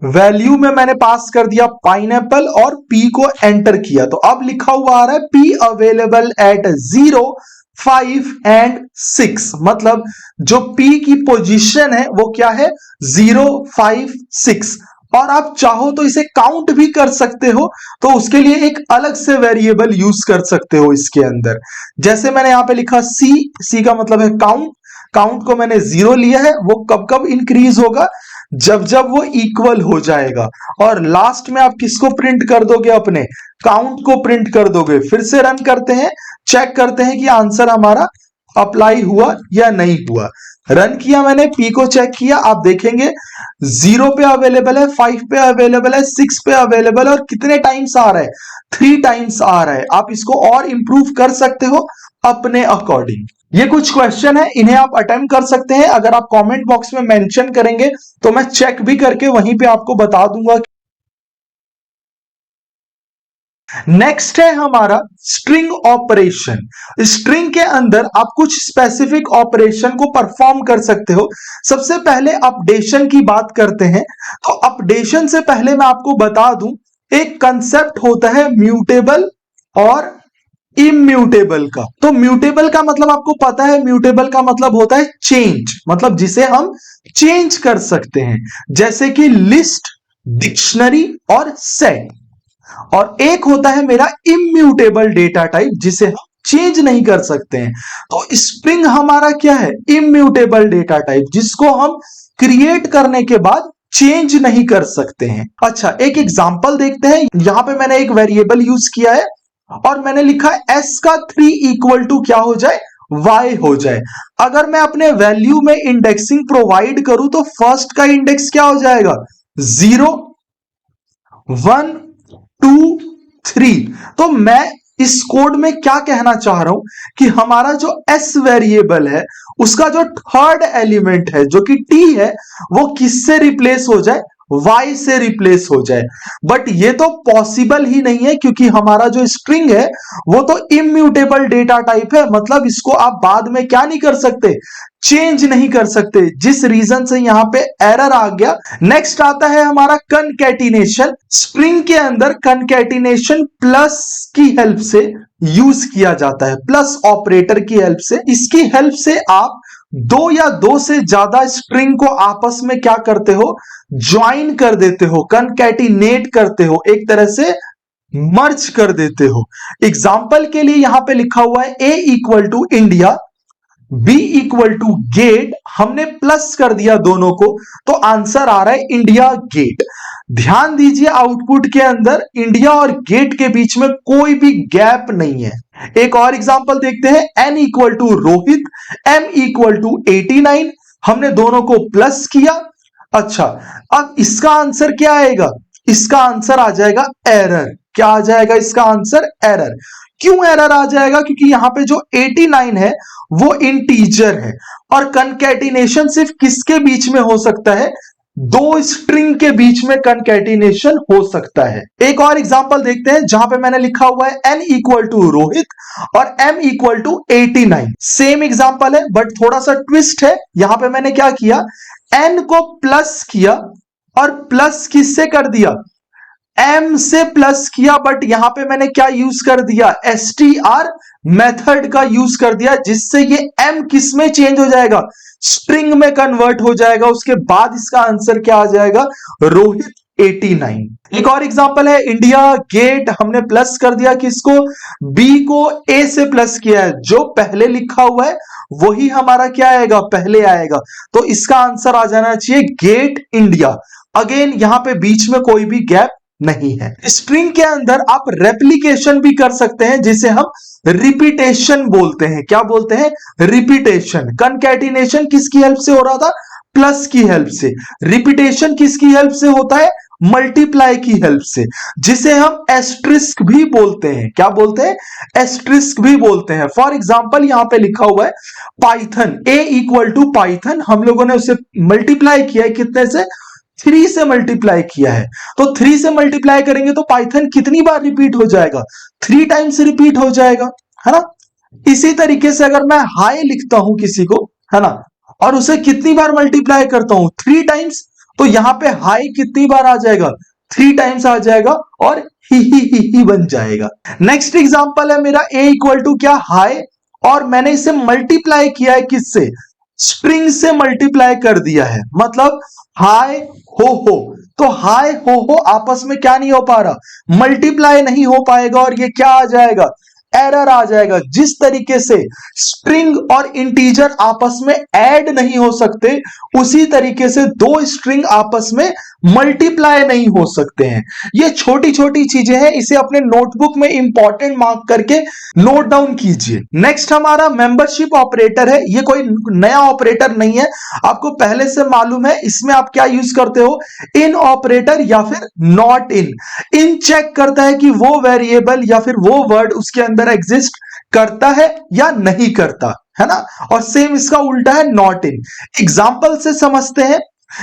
Speaker 1: वैल्यू में मैंने पास कर दिया पाइनएप्पल और पी को एंटर किया। तो अब लिखा हुआ आ रहा है पी अवेलेबल एट 0, 5 एंड 6। मतलब जो पी की पोजीशन है वो क्या है, 0, 5, 6। और आप चाहो तो इसे काउंट भी कर सकते हो, तो उसके लिए एक अलग से वेरिएबल यूज कर सकते हो इसके अंदर। जैसे मैंने यहां पे लिखा सी का मतलब है काउंट। काउंट को मैंने 0 लिया है, वो कब कब इंक्रीज होगा, जब जब वो इक्वल हो जाएगा। और लास्ट में आप किसको प्रिंट कर दोगे, अपने काउंट को प्रिंट कर दोगे। फिर से रन करते हैं, चेक करते हैं कि आंसर हमारा अप्लाई हुआ या नहीं हुआ। रन किया मैंने, पी को चेक किया, आप देखेंगे 0 पे अवेलेबल है, 5 पे अवेलेबल है, 6 पे अवेलेबल है, और कितने टाइम्स आ रहा है, 3 टाइम्स आ रहा है। आप इसको और इंप्रूव कर सकते हो अपने अकॉर्डिंग। ये कुछ क्वेश्चन है, इन्हें आप अटेम्प्ट कर सकते हैं। अगर आप कमेंट बॉक्स में मेंशन करेंगे तो मैं चेक भी करके वहीं पे आपको बता दूंगा। नेक्स्ट है हमारा स्ट्रिंग ऑपरेशन। स्ट्रिंग के अंदर आप कुछ स्पेसिफिक ऑपरेशन को परफॉर्म कर सकते हो। सबसे पहले अपडेशन की बात करते हैं। तो अपडेशन से पहले मैं आपको बता दूं, एक कंसेप्ट होता है म्यूटेबल और इम्यूटेबल का। तो म्यूटेबल का मतलब आपको पता है, म्यूटेबल का मतलब होता है चेंज, मतलब जिसे हम चेंज कर सकते हैं, जैसे कि लिस्ट, डिक्शनरी और सेट। और एक होता है मेरा इम्यूटेबल डेटा टाइप, जिसे हम चेंज नहीं कर सकते हैं। तो स्ट्रिंग हमारा क्या है, इम्यूटेबल डेटा टाइप, जिसको हम क्रिएट करने के बाद चेंज नहीं कर सकते हैं। अच्छा, एक एग्जांपल देखते हैं। यहां पे मैंने एक वेरिएबल यूज किया है और मैंने लिखा है s का 3 इक्वल टू क्या हो जाए, y हो जाए। अगर मैं अपने वैल्यू में इंडेक्सिंग प्रोवाइड करूं तो फर्स्ट का इंडेक्स क्या हो जाएगा, 0, 1, 2, 3। तो मैं इस कोड में क्या कहना चाह रहा हूं कि हमारा जो एस वेरिएबल है उसका जो थर्ड एलिमेंट है जो कि टी है वो किससे रिप्लेस हो जाए, y से रिप्लेस हो जाए। बट ये तो पॉसिबल ही नहीं है क्योंकि हमारा जो स्ट्रिंग है वो तो इम्यूटेबल डेटा टाइप है, मतलब इसको आप बाद में क्या नहीं कर सकते, चेंज नहीं कर सकते, जिस रीजन से यहां पे एरर आ गया। नेक्स्ट आता है हमारा कनकैटिनेशन। स्ट्रिंग के अंदर कनकैटिनेशन प्लस की हेल्प से यूज किया जाता है, प्लस ऑपरेटर की हेल्प से। इसकी हेल्प से आप दो या दो से ज्यादा स्ट्रिंग को आपस में क्या करते हो, ज्वाइन कर देते हो, कनकैटिनेट करते हो, एक तरह से मर्ज कर देते हो। एग्जाम्पल के लिए यहां पे लिखा हुआ है a equal to India, b equal to get, हमने प्लस कर दिया दोनों को तो आंसर आ रहा है इंडिया गेट। ध्यान दीजिए आउटपुट के अंदर इंडिया और गेट के बीच में कोई भी गैप नहीं है। एक और एग्जांपल देखते हैं, n equal to Rohit, m equal to 89, हमने दोनों को प्लस किया। अच्छा, अब इसका आंसर क्या आएगा, इसका आंसर आ जाएगा एरर। क्या आ जाएगा इसका आंसर, एरर। क्यों एरर आ जाएगा, क्योंकि यहां पे जो 89 है वो इंटीजर है और कनकैटिनेशन सिर्फ किसके बीच में हो सकता है, दो स्ट्रिंग के बीच में कनकैटिनेशन हो सकता है। एक और एग्जांपल देखते हैं जहां पे मैंने लिखा हुआ है n इक्वल टू रोहित और m equal to 89। Same example है बट थोड़ा सा ट्विस्ट है। यहां पे मैंने क्या किया, n को प्लस किया और प्लस किससे कर दिया, m से प्लस किया, बट यहां पे मैंने क्या यूज कर दिया, str मेथड का यूज कर दिया, जिससे ये m किस में चेंज हो जाएगा, स्ट्रिंग में कन्वर्ट हो जाएगा। उसके बाद इसका आंसर क्या आ जाएगा, रोहित 89। एक और एग्जांपल है इंडिया गेट, हमने प्लस कर दिया किसको, b को a से प्लस किया है, जो पहले लिखा हुआ है वही हमारा क्या आएगा, पहले आएगा। तो इसका आंसर आ जाना चाहिए गेट इंडिया। अगेन यहां पे बीच में कोई भी गैप नहीं है। स्ट्रिंग के अंदर आप रेप्लिकेशन भी कर सकते हैं जिसे हम रिपीटेशन बोलते हैं। क्या बोलते हैं, रिपीटेशन। कनकैटिनेशन किसकी हेल्प से हो रहा था, प्लस की हेल्प से। रिपीटेशन किसकी हेल्प से होता है, मल्टीप्लाई की हेल्प से, जिसे हम एस्ट्रिस्क भी बोलते हैं। क्या बोलते हैं, एस्ट्रिस्क भी बोलते हैं। फॉर एग्जांपल यहां पे लिखा हुआ है Python, a equal to Python, हम लोगों ने उसे मल्टीप्लाई किया है कितने से, 3 से मल्टीप्लाई किया है। तो 3 से मल्टीप्लाई करेंगे तो पाइथन कितनी बार रिपीट हो जाएगा, 3 टाइम्स रिपीट हो जाएगा, है ना। इसी तरीके से अगर मैं हाई लिखता हूं किसी को, है ना, और उसे कितनी बार मल्टीप्लाई करता हूं, 3 टाइम्स, तो यहां पे हाई कितनी बार आ जाएगा, 3 टाइम्स आ जाएगा और ही बन जाएगा। नेक्स्ट एग्जांपल है मेरा a इक्वल टू क्या, हाई, और मैंने इसे मल्टीप्लाई किया है किससे, स्ट्रिंग से मल्टीप्लाई कर दिया है, मतलब हाय हो, तो हाय हो आपस में क्या नहीं हो पा रहा, मल्टीप्लाई नहीं हो पाएगा और ये क्या आ जाएगा, एरर आ जाएगा। जिस तरीके से स्ट्रिंग और इंटीजर आपस में ऐड नहीं हो सकते, उसी तरीके से दो स्ट्रिंग आपस में मल्टीप्लाई नहीं हो सकते हैं। ये छोटी छोटी चीजें हैं, इसे अपने नोटबुक में इंपॉर्टेंट मार्क करके नोट डाउन कीजिए। नेक्स्ट हमारा मेंबरशिप ऑपरेटर है। ये कोई नया ऑपरेटर नहीं है, आपको पहले से मालूम है। इसमें आप क्या यूज करते हो, इन ऑपरेटर या फिर नॉट इन। इन चेक करता है कि वो वेरिएबल या फिर वो वर्ड उसके अंदर एग्जिस्ट करता है या नहीं करता, है ना। और सेम इसका उल्टा है नॉट इन। एग्जाम्पल से समझते हैं।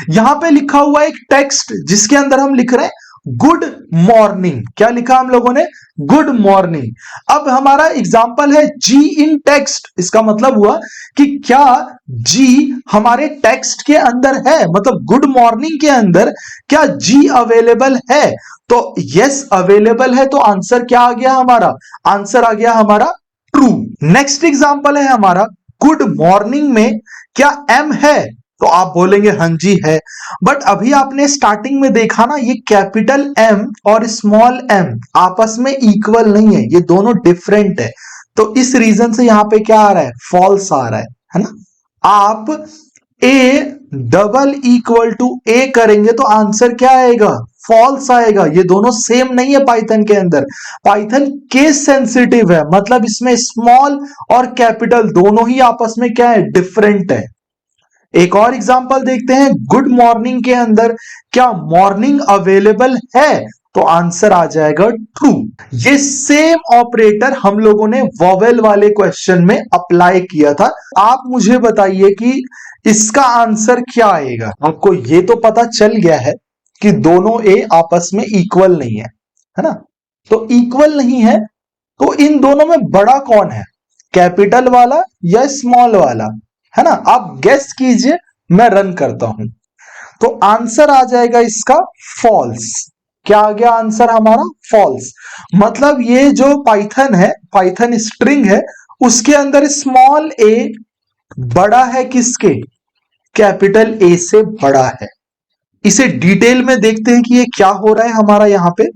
Speaker 1: यहां पे लिखा हुआ एक टेक्स्ट जिसके अंदर हम लिख रहे हैं गुड मॉर्निंग। क्या लिखा हम लोगों ने, गुड मॉर्निंग। अब हमारा एग्जाम्पल है जी इन टेक्स्ट। इसका मतलब हुआ कि क्या जी हमारे टेक्स्ट के अंदर है, मतलब गुड मॉर्निंग के अंदर क्या जी अवेलेबल है। तो यस अवेलेबल है, तो आंसर क्या आ गया हमारा, आंसर आ गया हमारा ट्रू। नेक्स्ट एग्जाम्पल है हमारा गुड मॉर्निंग में क्या एम है, तो आप बोलेंगे हां जी है। बट अभी आपने स्टार्टिंग में देखा ना, ये कैपिटल एम और स्मॉल एम आपस में इक्वल नहीं है, ये दोनों डिफरेंट है। तो इस रीजन से यहां पे क्या आ रहा है, फॉल्स आ रहा है ना। आप ए डबल इक्वल टू ए करेंगे तो आंसर क्या आएगा, फॉल्स आएगा। ये दोनों सेम नहीं है पाइथन के अंदर। पाइथन केस सेंसिटिव है, मतलब इसमें स्मॉल और कैपिटल दोनों ही आपस में क्या है, डिफरेंट है। एक और एग्जांपल देखते हैं, गुड मॉर्निंग के अंदर क्या मॉर्निंग अवेलेबल है, तो आंसर आ जाएगा ट्रू। ये सेम ऑपरेटर हम लोगों ने वॉवेल वाले क्वेश्चन में अप्लाई किया था। आप मुझे बताइए कि इसका आंसर क्या आएगा। आपको ये तो पता चल गया है कि दोनों ए आपस में इक्वल नहीं है ना। तो इक्वल नहीं है तो इन दोनों में बड़ा कौन है, कैपिटल वाला या स्मॉल वाला, है ना। आप गेस कीजिए, मैं रन करता हूं। तो आंसर आ जाएगा इसका फॉल्स। क्या आ गया आंसर हमारा? फॉल्स। मतलब ये जो पाइथन है, पाइथन स्ट्रिंग है, उसके अंदर स्मॉल ए बड़ा है किसके? कैपिटल ए से बड़ा है। इसे डिटेल में देखते हैं कि ये क्या हो रहा है हमारा यहां पे।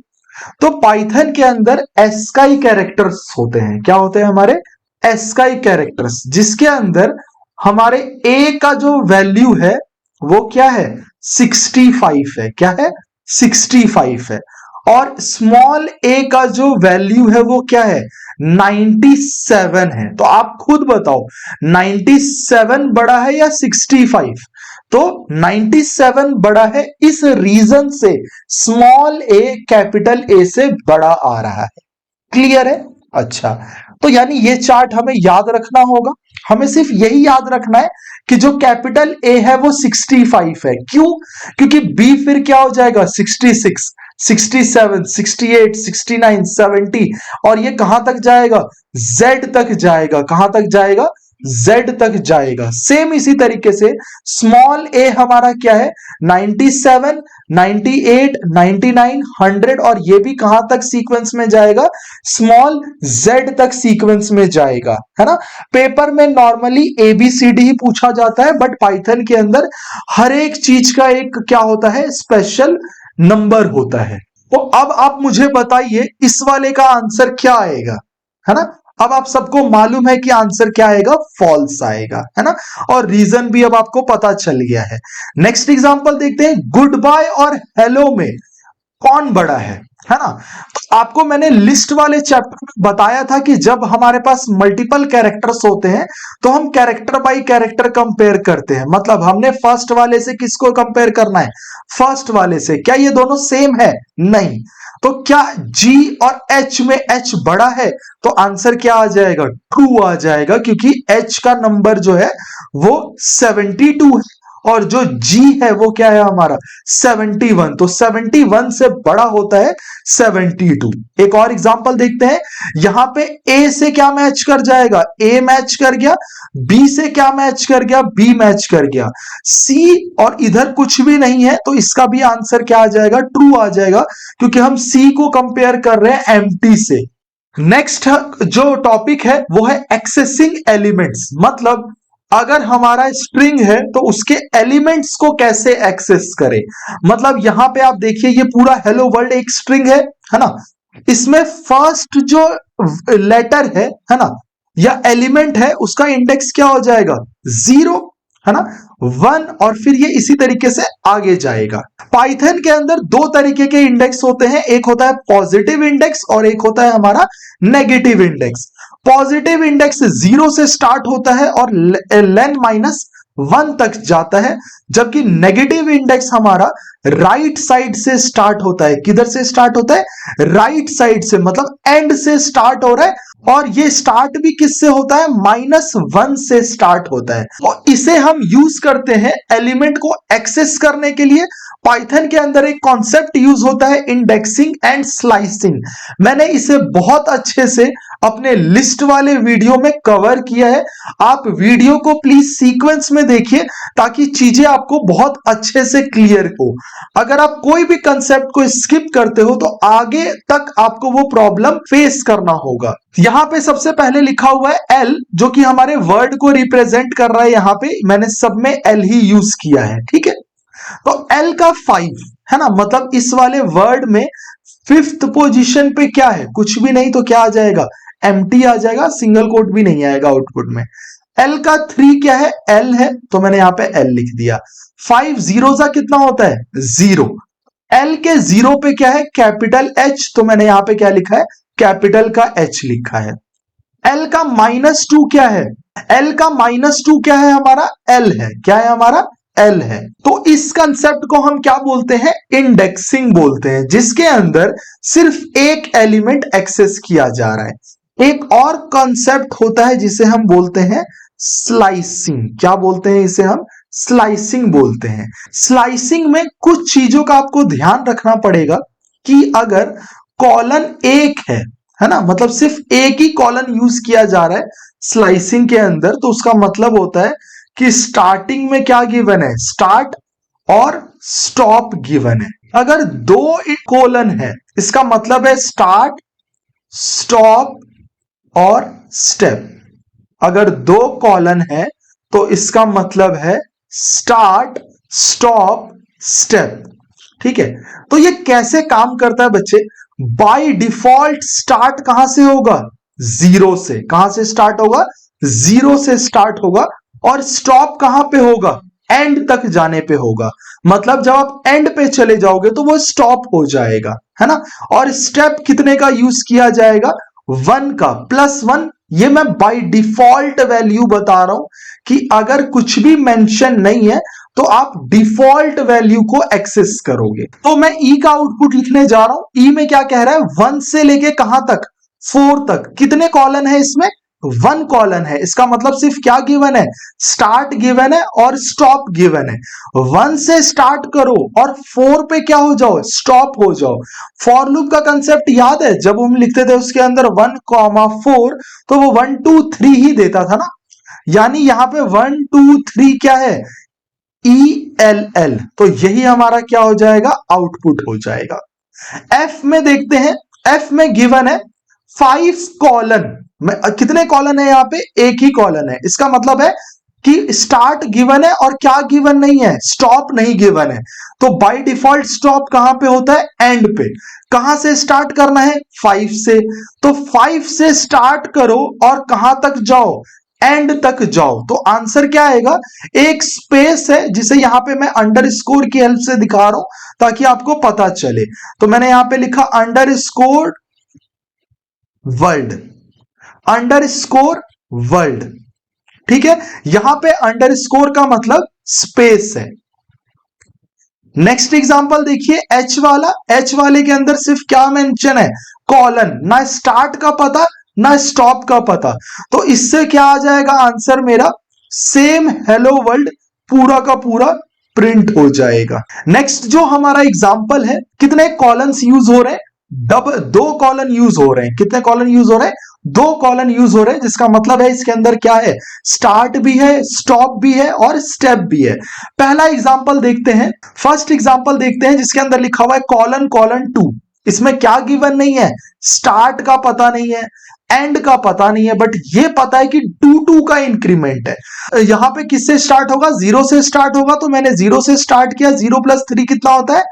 Speaker 1: तो पाइथन के अंदर एस्काई कैरेक्टर्स होते हैं। क्या होते हैं हमारे? एस्काई कैरेक्टर्स, जिसके अंदर हमारे ए का जो वैल्यू है वो क्या है? 65 है। क्या है? 65 है। और स्मॉल ए का जो वैल्यू है वो क्या है? 97 है। तो आप खुद बताओ, 97 बड़ा है या 65? तो 97 बड़ा है, इस रीजन से स्मॉल ए कैपिटल ए से बड़ा आ रहा है। क्लियर है? अच्छा, तो यानी ये चार्ट हमें याद रखना होगा। हमें सिर्फ यही याद रखना है कि जो कैपिटल ए है वो 65 है। क्यों? क्योंकि बी फिर क्या हो जाएगा? 66, 67, 68, 69, 70, और ये कहां तक जाएगा? जेड तक जाएगा। कहां तक जाएगा? Z तक जाएगा। सेम इसी तरीके से स्मॉल ए हमारा क्या है? 97, 98, 99, 100, और ये भी कहां तक सीक्वेंस में जाएगा? स्मॉल z तक सीक्वेंस में जाएगा, है ना। पेपर में नॉर्मली ABCD ही पूछा जाता है, बट पाइथन के अंदर हर एक चीज का एक क्या होता है? स्पेशल नंबर होता है। तो अब आप मुझे बताइए इस वाले का आंसर क्या आएगा, है ना। अब आप सबको मालूम है कि आंसर क्या आएगा? फॉल्स आएगा, है ना। और रीजन भी अब आपको पता चल गया है। नेक्स्ट एग्जांपल देखते हैं। गुड बाय और हेलो में कौन बड़ा है ना। तो आपको मैंने लिस्ट वाले चैप्टर में बताया था कि जब हमारे पास मल्टीपल कैरेक्टर्स होते हैं तो हम कैरेक्टर बाय कैरेक्टर कंपेयर करते हैं। मतलब हमने फर्स्ट वाले से किसको कंपेयर करना है? फर्स्ट वाले से। क्या ये दोनों सेम है? नहीं। तो क्या G और H में H बड़ा है? तो आंसर क्या आ जाएगा? ट्रू आ जाएगा, क्योंकि H का नंबर जो है वो 72 है और जो G है वो क्या है हमारा? 71। तो 71 से बड़ा होता है 72। एक और एग्जांपल देखते हैं। यहां पे A से क्या मैच कर जाएगा? A मैच कर गया। B से क्या मैच कर गया? B मैच कर गया। C और इधर कुछ भी नहीं है, तो इसका भी आंसर क्या आ जाएगा? ट्रू आ जाएगा, क्योंकि हम C को कंपेयर कर रहे हैं एम्प्टी से। नेक्स्ट जो टॉपिक है वो है एक्सेसिंग एलिमेंट्स। मतलब अगर हमारा स्ट्रिंग है तो उसके एलिमेंट्स को कैसे एक्सेस करें। मतलब यहां पे आप देखिए, ये पूरा हेलो वर्ल्ड एक स्ट्रिंग है ना। इसमें फर्स्ट जो लेटर है ना, या एलिमेंट है, उसका इंडेक्स क्या हो जाएगा? 0, है ना, 1, और फिर ये इसी तरीके से आगे जाएगा। पाइथन के अंदर दो तरीके के इंडेक्स होते हैं। एक होता है पॉजिटिव इंडेक्स और एक होता है हमारा नेगेटिव इंडेक्स। पॉजिटिव इंडेक्स 0 से स्टार्ट होता है और लेन -1 तक जाता है, जबकि नेगेटिव इंडेक्स हमारा राइट साइड से स्टार्ट होता है। किधर से स्टार्ट होता है? राइट साइड से, मतलब एंड से स्टार्ट हो रहा है। और ये स्टार्ट भी किससे होता है? -1 से स्टार्ट होता है। और इसे हम यूज करते हैं एलिमेंट को एक्सेस करने के लिए। पाइथन के अंदर एक कॉन्सेप्ट यूज होता है इंडेक्सिंग एंड स्लाइसिंग। मैंने इसे बहुत अच्छे से अपने लिस्ट वाले वीडियो में कवर किया है। आप वीडियो को प्लीज सीक्वेंस में देखिए ताकि चीजें आपको बहुत अच्छे से क्लियर हो। अगर आप कोई भी कंसेप्ट को स्किप करते हो तो आगे तक आपको वो प्रॉब्लम फेस करना होगा। यहां पे सबसे पहले लिखा हुआ है L, जो कि हमारे वर्ड को रिप्रेजेंट कर रहा है। यहां पे मैंने सब में L ही यूज किया है, ठीक है। तो L का 5 है ना, मतलब इस वाले वर्ड में 5th पोजीशन पे क्या है? कुछ भी नहीं, तो क्या आ जाएगा? एम्प्टी आ जाएगा, सिंगल कोट भी नहीं आएगा आउटपुट में। L का 3 क्या है? L है, तो मैंने यहां पे L लिख दिया। 5 जीरो का कितना होता है? 0। L के 0 पे क्या है? कैपिटल H, तो मैंने यहां पे क्या लिखा है? कैपिटल का H लिखा है। L का -2 क्या है? L का -2 क्या है हमारा? L है। क्या है हमारा? एल है। तो इस कंसेप्ट को हम क्या बोलते हैं? इंडेक्सिंग बोलते हैं, जिसके अंदर सिर्फ एक एलिमेंट एक्सेस किया जा रहा है। एक और कंसेप्ट होता है जिसे हम बोलते हैं स्लाइसिंग। क्या बोलते हैं इसे? हम स्लाइसिंग बोलते हैं। स्लाइसिंग में कुछ चीजों का आपको ध्यान रखना पड़ेगा कि अगर कॉलन एक है ना, मतलब सिर्फ एक ही कॉलन यूज किया जा रहा है स्लाइसिंग के अंदर, तो उसका मतलब होता है कि स्टार्टिंग में क्या गिवन है? स्टार्ट और स्टॉप गिवन है। अगर दो कोलन है, इसका मतलब है स्टार्ट, स्टॉप और स्टेप। अगर दो कॉलन है तो इसका मतलब है स्टार्ट, स्टॉप, स्टेप। ठीक है, तो ये कैसे काम करता है बच्चे? बाय डिफॉल्ट स्टार्ट कहां से होगा? जीरो से। कहां से स्टार्ट होगा? जीरो से स्टार्ट होगा। और स्टॉप कहां पे होगा? एंड तक जाने पे होगा। मतलब जब आप एंड पे चले जाओगे तो वो स्टॉप हो जाएगा, है ना। और स्टेप कितने का यूज किया जाएगा? 1 का, +1। ये मैं बाय डिफॉल्ट वैल्यू बता रहा हूं कि अगर कुछ भी मेंशन नहीं है तो आप डिफॉल्ट वैल्यू को एक्सेस करोगे। तो मैं ई का आउटपुट लिखने जा रहा हूं। ई में क्या कह रहा है? 1 से लेके कहां तक? 4 तक। कितने कॉलन है इसमें? 1 कॉलन है। इसका मतलब सिर्फ क्या गिवन है? स्टार्ट गिवन है और स्टॉप गिवन है। 1 से स्टार्ट करो और 4 पे क्या हो जाओ? स्टॉप हो जाओ। फॉर लूप का कंसेप्ट याद है? जब हम लिखते थे उसके अंदर 1,4 तो वो 1 2 3 ही देता था ना। यानी यहां पे 1 2 3 क्या है? ELL। तो यही हमारा क्या हो जाएगा? आउटपुट हो जाएगा। एफ में देखते हैं। एफ में गिवन है 5 कॉलन में। कितने कॉलन है? यहां पे एक ही कॉलन है। इसका मतलब है कि स्टार्ट गिवन है और क्या गिवन नहीं है? स्टॉप नहीं गिवन है। तो बाय डिफॉल्ट स्टॉप कहां पे होता है? एंड पे। कहां से स्टार्ट करना है? 5 से। तो 5 से स्टार्ट करो और कहां तक जाओ? एंड तक जाओ। तो आंसर क्या आएगा? एक स्पेस है जिसे यहां पे मैं अंडरस्कोर की हेल्प से दिखा रहा हूं ताकि आपको पता चले। तो मैंने यहां पे लिखा अंडरस्कोर वर्ल्ड, अंडरस्कोर वर्ल्ड। ठीक है, यहां पे अंडरस्कोर का मतलब स्पेस है। नेक्स्ट एग्जांपल देखिए, एच वाला। एच वाले के अंदर सिर्फ क्या मेंशन है? कॉलन। ना स्टार्ट का पता ना स्टॉप का पता। तो इससे क्या आ जाएगा आंसर मेरा? सेम हेलो वर्ल्ड पूरा का पूरा प्रिंट हो जाएगा। नेक्स्ट जो हमारा एग्जांपल है, कितने कॉलम्स यूज हो रहे हैं? दो कॉलन यूज हो रहे हैं। कितने कॉलन यूज हो रहे हैं? 2 कॉलन यूज हो रहे हैं, जिसका मतलब है इसके अंदर क्या है? स्टार्ट भी है, स्टॉप भी है और स्टेप भी है। पहला एग्जांपल देखते हैं। फर्स्ट एग्जांपल देखते हैं जिसके अंदर लिखा हुआ है कॉलन कॉलन 2। इसमें क्या गिवन नहीं है? स्टार्ट का पता नहीं है, एंड का पता नहीं है, बट ये पता है कि 2 का इंक्रीमेंट है। यहां पे किससे स्टार्ट होगा? 0 से स्टार्ट होगा। तो मैंने 0 से स्टार्ट किया। 0 + 3 कितना होता है?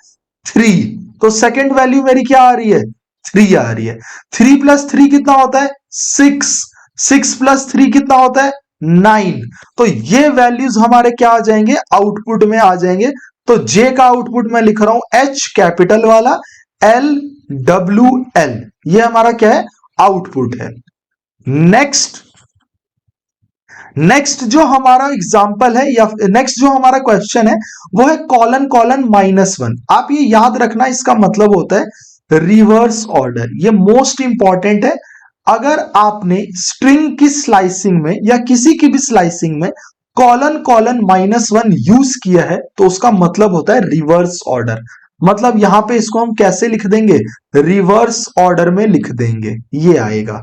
Speaker 1: 3। तो सेकंड वैल्यू मेरी क्या आ रही है? 3 आ रही है। 3 + 3 कितना होता है? 6। 6 + 3 कितना होता है? 9। तो ये वैल्यूज हमारे क्या आ जाएंगे? आउटपुट में आ जाएंगे। तो जे का आउटपुट मैं लिख रहा हूं एच कैपिटल वाला, LWL। ये हमारा क्या है? आउटपुट है। नेक्स्ट जो हमारा एग्जांपल है या नेक्स्ट जो हमारा क्वेश्चन है वो है कॉलन कॉलन -1। आप ये याद रखना, इसका मतलब होता है रिवर्स ऑर्डर। ये मोस्ट इंपॉर्टेंट है। अगर आपने स्ट्रिंग की स्लाइसिंग में या किसी की भी स्लाइसिंग में कॉलन कॉलन -1 यूज किया है तो उसका मतलब होता है रिवर्स ऑर्डर। मतलब यहां पे इसको हम कैसे लिख देंगे? रिवर्स ऑर्डर में लिख देंगे। ये आएगा।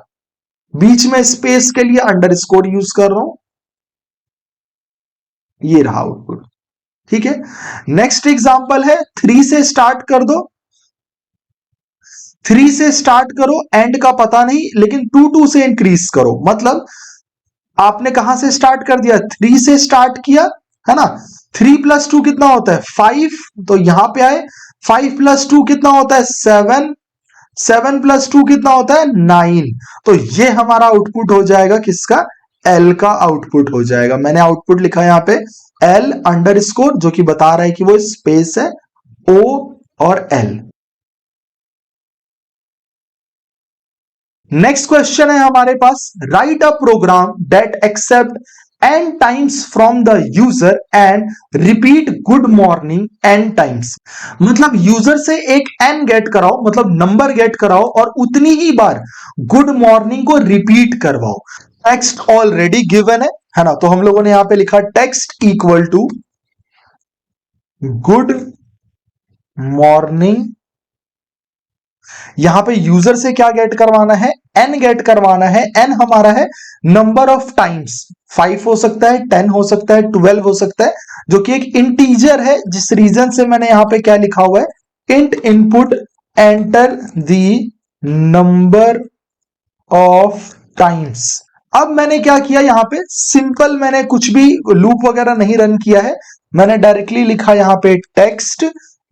Speaker 1: बीच में स्पेस के लिए अंडरस्कोर यूज कर रहा हूं। ये रहा आउटपुट। ठीक है, नेक्स्ट एग्जांपल है 3 से स्टार्ट कर दो। 3 से स्टार्ट करो, एंड का पता नहीं, लेकिन 2 से इंक्रीज करो। मतलब आपने कहां से स्टार्ट कर दिया? 3 से स्टार्ट किया, है ना। 3 + 2 कितना होता है? 5। तो यहां पे आए। 5 + 2 कितना होता है? 7। 7 + 2 कितना होता है? 9। तो ये हमारा आउटपुट हो जाएगा किसका? एल का आउटपुट हो जाएगा। मैंने आउटपुट लिखा है यहां पे L_, जो कि बता रहा है कि वो स्पेस है O और L। नेक्स्ट क्वेश्चन है हमारे पास, write a program that accept n times from the user and repeat good morning n times। मतलब यूजर से एक n गेट कराओ, मतलब नंबर गेट कराओ और उतनी ही बार गुड मॉर्निंग को रिपीट करवाओ। टेक्स्ट ऑलरेडी गिवन है ना, तो हम लोगों ने यहां पे लिखा text equal to good morning. यहां पे यूजर से क्या गेट करवाना है, एन गेट करवाना है। एन हमारा है नंबर ऑफ टाइम्स, 5 हो सकता है, 10 हो सकता है, 12 हो सकता है, जो कि एक इंटीजर है, जिस रीजन से मैंने यहां पे क्या लिखा हुआ है, int input enter the number of times. अब मैंने क्या किया, यहां पे सिंपल मैंने कुछ भी लूप वगैरह नहीं रन किया है, मैंने डायरेक्टली लिखा यहां पे टेक्स्ट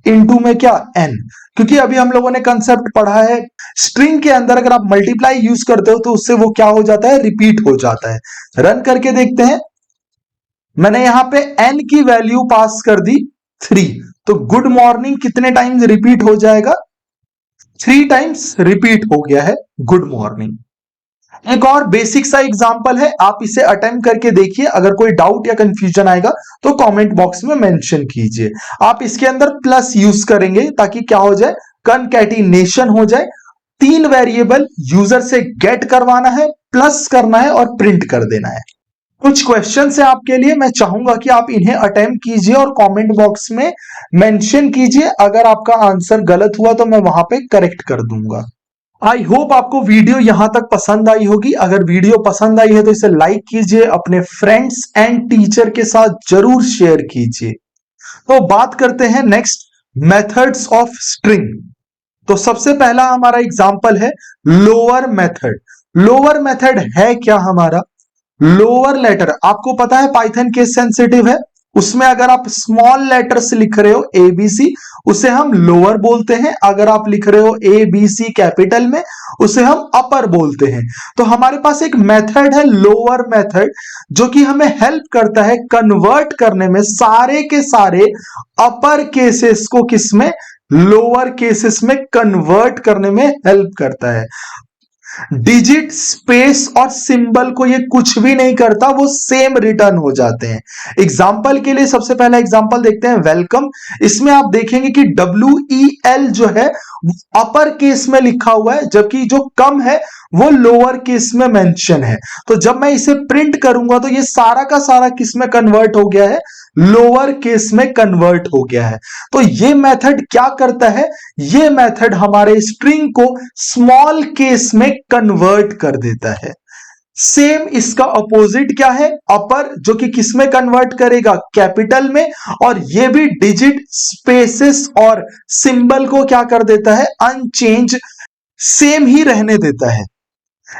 Speaker 1: इनटू में क्या एन, क्योंकि अभी हम लोगों ने कंसेप्ट पढ़ा है स्ट्रिंग के अंदर अगर आप मल्टीप्लाई यूज करते हो तो उससे वो क्या हो जाता है, रिपीट हो जाता है। रन करके देखते हैं, मैंने यहां पे एन की वैल्यू पास कर दी 3, तो गुड मॉर्निंग कितने टाइम्स रिपीट हो जाएगा, 3 टाइम्स रिपीट हो गया है गुड मॉर्निंग। एक और बेसिक सा एग्जांपल है, आप इसे अटेम्प्ट करके देखिए, अगर कोई डाउट या कंफ्यूजन आएगा तो कमेंट बॉक्स में मेंशन कीजिए। आप इसके अंदर प्लस यूज करेंगे ताकि क्या हो जाए, कनकैटिनेशन हो जाए। 3 वेरिएबल यूजर से गेट करवाना है, प्लस करना है और प्रिंट कर देना है। कुछ क्वेश्चन है आपके लिए, मैं चाहूंगा कि आप इन्हें अटेम्प्ट कीजिए और कमेंट बॉक्स में मेंशन कीजिए। अगर आपका आंसर गलत हुआ तो मैं वहां पे करेक्ट कर दूंगा। आई होप आपको वीडियो यहां तक पसंद आई होगी। अगर वीडियो पसंद आई है तो इसे लाइक कीजिए, अपने फ्रेंड्स एंड टीचर के साथ जरूर शेयर कीजिए। तो बात करते हैं नेक्स्ट मेथड्स ऑफ स्ट्रिंग। तो सबसे पहला हमारा एग्जांपल है लोअर मेथड। लोअर मेथड है क्या हमारा, लोअर लेटर आपको पता है पाइथन केस सेंसिटिव है, उसमें अगर आप स्मॉल लेटर्स लिख रहे हो ABC, उसे हम लोअर बोलते हैं। अगर आप लिख रहे हो ABC कैपिटल में, उसे हम अपर बोलते हैं। तो हमारे पास एक मेथड है लोअर मेथड, जो कि हमें हेल्प करता है कन्वर्ट करने में सारे के सारे अपर केसेस को किसमें, लोअर केसेस में कन्वर्ट करने में हेल्प करता है। डिजिट, स्पेस और सिंबल को ये कुछ भी नहीं करता, वो सेम रिटर्न हो जाते हैं। एग्जाम्पल के लिए सबसे पहला एग्जाम्पल देखते हैं वेलकम। इसमें आप देखेंगे कि WEL जो है अपर केस में लिखा हुआ है, जबकि जो कम है वो लोअर केस में मेंशन है। तो जब मैं इसे प्रिंट करूंगा तो ये सारा का सारा किस में कन्वर्ट हो गया है, लोअर केस में कन्वर्ट हो गया है। तो ये मेथड क्या करता है, ये मेथड हमारे स्ट्रिंग को स्मॉल केस में कन्वर्ट कर देता है। सेम इसका अपोजिट क्या है, अपर, जो कि किस में कन्वर्ट करेगा, कैपिटल में, और ये भी डिजिट, स्पेसेस और सिंबल को क्या कर देता है, अनचेंज, सेम ही रहने देता है।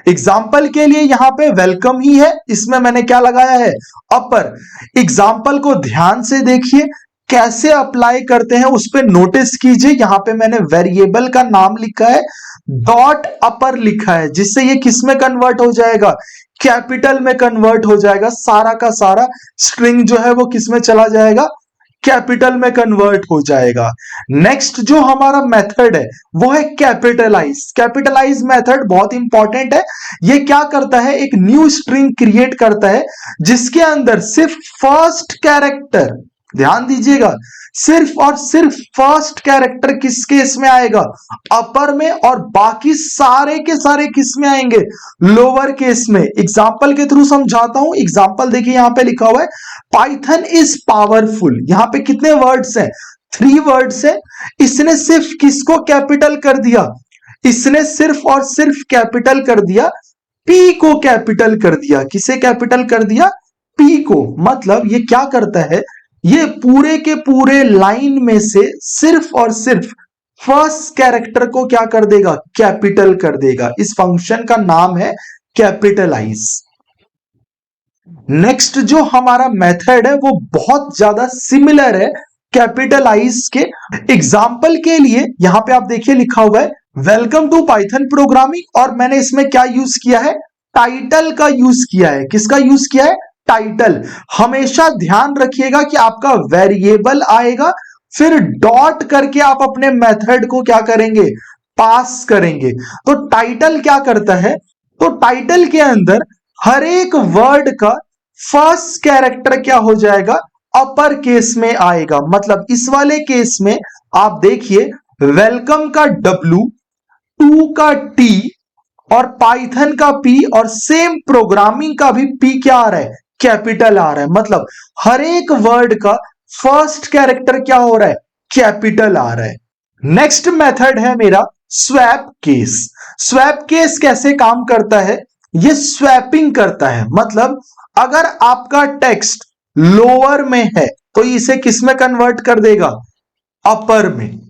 Speaker 1: एग्जाम्पल के लिए यहां पे वेलकम ही है, इसमें मैंने क्या लगाया है, अपर। एग्जाम्पल को ध्यान से देखिए, कैसे अप्लाई करते हैं उस पर नोटिस कीजिए। यहां पे मैंने वेरिएबल का नाम लिखा है, डॉट अपर लिखा है, जिससे ये किस में कन्वर्ट हो जाएगा, कैपिटल में कन्वर्ट हो जाएगा। सारा का सारा स्ट्रिंग जो है वो किस में चला जाएगा, कैपिटल में कन्वर्ट हो जाएगा। नेक्स्ट जो हमारा मेथड है वो है कैपिटलाइज। कैपिटलाइज मेथड बहुत इंपॉर्टेंट है। ये क्या करता है, एक न्यू स्ट्रिंग क्रिएट करता है जिसके अंदर सिर्फ फर्स्ट कैरेक्टर, ध्यान दीजिएगा, सिर्फ और सिर्फ फर्स्ट कैरेक्टर किस केस में आएगा, अपर में, और बाकी सारे के सारे किस में आएंगे, लोअर केस में। एग्जाम्पल के थ्रू समझाता हूं। एग्जाम्पल देखिए, यहां पे लिखा हुआ है पाइथन इज पावरफुल। यहां पे कितने वर्ड्स हैं, 3 वर्ड्स है। इसने सिर्फ किसको कैपिटल कर दिया, इसने सिर्फ और सिर्फ कैपिटल कर दिया, P को कैपिटल कर दिया। किसे कैपिटल कर दिया, P को। मतलब ये क्या करता है, ये पूरे के पूरे लाइन में से सिर्फ और सिर्फ फर्स्ट कैरेक्टर को क्या कर देगा, कैपिटल कर देगा। इस फंक्शन का नाम है कैपिटलाइज। नेक्स्ट जो हमारा मेथड है वो बहुत ज्यादा सिमिलर है कैपिटलाइज के। एग्जाम्पल के लिए यहां पे आप देखिए लिखा हुआ है वेलकम टू पाइथन प्रोग्रामिंग, और मैंने इसमें क्या यूज किया है, टाइटल का यूज किया है। किसका यूज किया है, टाइटल। हमेशा ध्यान रखिएगा कि आपका वेरिएबल आएगा, फिर डॉट करके आप अपने मेथड को क्या करेंगे, पास करेंगे। तो टाइटल क्या करता है, तो टाइटल के अंदर हर एक वर्ड का फर्स्ट कैरेक्टर क्या हो जाएगा, अपर केस में आएगा। मतलब इस वाले केस में आप देखिए, वेलकम का W, टू का T और पाइथन का P और सेम प्रोग्रामिंग का भी P क्या आ रहा है, कैपिटल आ रहा है। मतलब हर एक वर्ड का फर्स्ट कैरेक्टर क्या हो रहा है, कैपिटल आ रहा है। नेक्स्ट मेथड है मेरा स्वैप केस। स्वैप केस कैसे काम करता है, ये स्वैपिंग करता है। मतलब अगर आपका टेक्स्ट लोअर में है तो इसे किस में कन्वर्ट कर देगा, अपर में,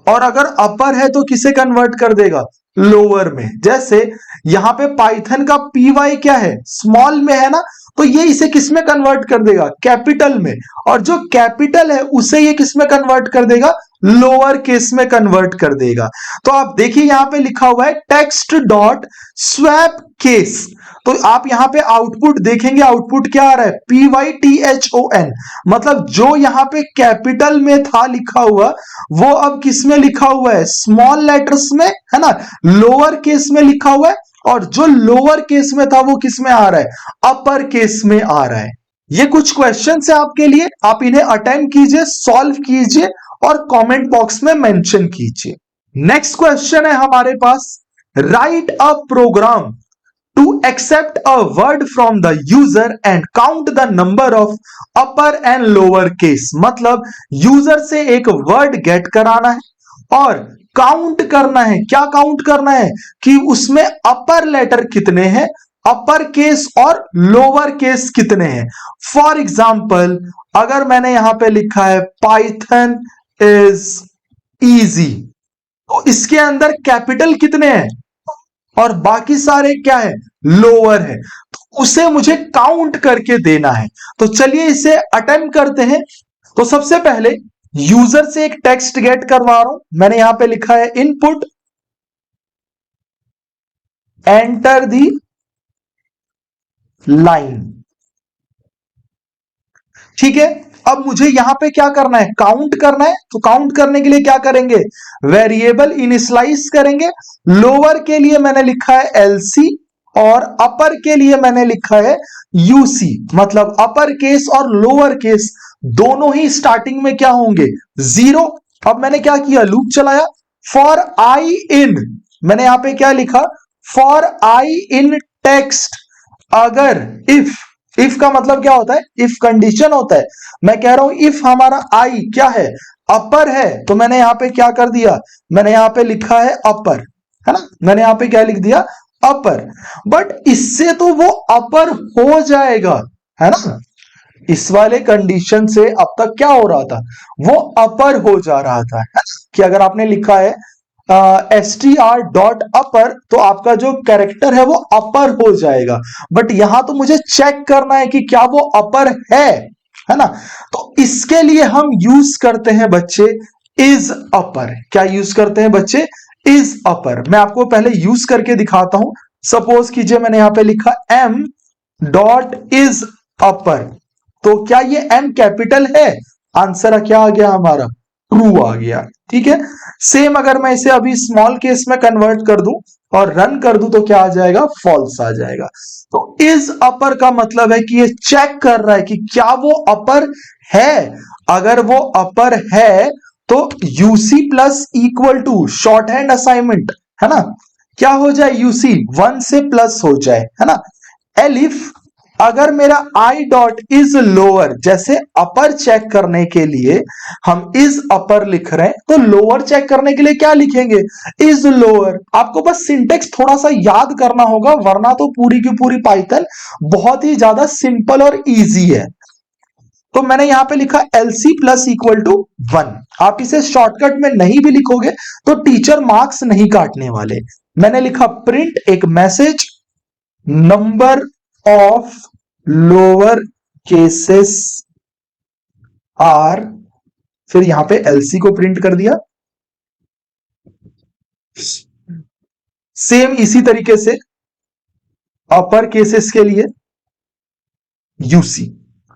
Speaker 1: और अगर अपर है तो किसे कन्वर्ट कर देगा, लोअर में। जैसे यहां पे पाइथन का पी क्या है, स्मॉल में है ना, तो ये इसे किस में कन्वर्ट कर देगा, कैपिटल में। और जो कैपिटल है उसे ये किस में कन्वर्ट कर देगा, लोअर केस में कन्वर्ट कर देगा। तो आप देखिए यहां पे लिखा हुआ है टेक्स्ट डॉट स्वैप केस। तो आप यहां पे आउटपुट देखेंगे, आउटपुट क्या आ रहा है, PYTHON। मतलब जो यहां पे कैपिटल में था लिखा हुआ, वो अब किस में लिखा हुआ है, स्मॉल लेटर्स में, है ना, लोअर केस में लिखा हुआ है। और जो लोअर केस में था वो किस में आ रहा है, अपर केस में आ रहा है। ये कुछ क्वेश्चन है आपके लिए, आप इन्हें अटेम्प्ट कीजिए, सॉल्व कीजिए और कमेंट बॉक्स में मेंशन कीजिए। नेक्स्ट क्वेश्चन है हमारे पास, write a program to accept a word from the user and count the number of upper and lower case। मतलब यूजर से एक वर्ड गेट कराना है और काउंट करना है। क्या काउंट करना है कि उसमें अपर लेटर कितने हैं, अपर केस और लोअर केस कितने हैं। फॉर एग्जाम्पल अगर मैंने यहां पे लिखा है पाइथन इज इजी, तो इसके अंदर कैपिटल कितने हैं और बाकी सारे क्या है, लोअर है, तो उसे मुझे काउंट करके देना है। तो चलिए इसे अटेम्प्ट करते हैं। तो सबसे पहले यूजर से एक टेक्स्ट गेट करवा रहा हूं। मैंने यहां पे लिखा है इनपुट एंटर दी लाइन, ठीक है। अब मुझे यहां पे क्या करना है, काउंट करना है। तो काउंट करने के लिए क्या करेंगे, वेरिएबल इनिशियलाइज करेंगे। लोअर के लिए मैंने लिखा है LC और अपर के लिए मैंने लिखा है UC। मतलब अपर केस और लोअर केस दोनों ही स्टार्टिंग में क्या होंगे, 0। अब मैंने क्या किया, लूप चलाया। फॉर आई इन, मैंने यहां पे क्या लिखा, फॉर आई इन टेक्स्ट, अगर इफ का मतलब क्या होता है, इफ कंडीशन होता है। मैं कह रहा हूं इफ हमारा आई क्या है, अपर है, तो मैंने यहां पे क्या कर दिया, मैंने यहां पे लिखा है अपर, है ना, मैंने यहां पे क्या लिख दिया, अपर। बट इससे तो वो अपर हो जाएगा, है ना। इस वाले कंडीशन से अब तक क्या हो रहा था, वो अपर हो जा रहा था, है ना? कि अगर आपने लिखा है str डॉट अपर, तो आपका जो कैरेक्टर है वो अपर हो जाएगा। बट यहां तो मुझे चेक करना है कि क्या वो अपर है ना। तो इसके लिए हम यूज करते हैं बच्चे इज अपर। क्या यूज करते हैं बच्चे, इज अपर। मैं आपको पहले यूज करके दिखाता हूं। सपोज कीजिए मैंने यहां पे लिखा m डॉट इज अपर, तो क्या ये m कैपिटल है, आंसर क्या आ गया हमारा, ट्रू आ गया, ठीक है। सेम अगर मैं इसे अभी स्मॉल केस में कन्वर्ट कर दूं और रन कर दूं तो क्या आ जाएगा, फॉल्स आ जाएगा। तो इज अपर का मतलब है कि ये चेक कर रहा है कि क्या वो अपर है। अगर वो अपर है तो UC plus equal to shorthand assignment, है ना, क्या हो जाए, यूसी 1 से प्लस हो जाए, है ना। एलिफ अगर मेरा आई डॉट इज लोअर, जैसे अपर चेक करने के लिए हम इज अपर लिख रहे हैं, तो लोअर चेक करने के लिए क्या लिखेंगे, इज लोअर। आपको बस सिंटेक्स थोड़ा सा याद करना होगा, वरना तो पूरी की पूरी पाइथन बहुत ही ज्यादा सिंपल और इजी है। तो मैंने यहां पे लिखा LC प्लस इक्वल टू 1। आप इसे शॉर्टकट में नहीं भी लिखोगे तो टीचर मार्क्स नहीं काटने वाले। मैंने लिखा प्रिंट एक message, number of lower cases are, फिर यहां पे LC को प्रिंट कर दिया। सेम इसी तरीके से अपर केसेस के लिए UC।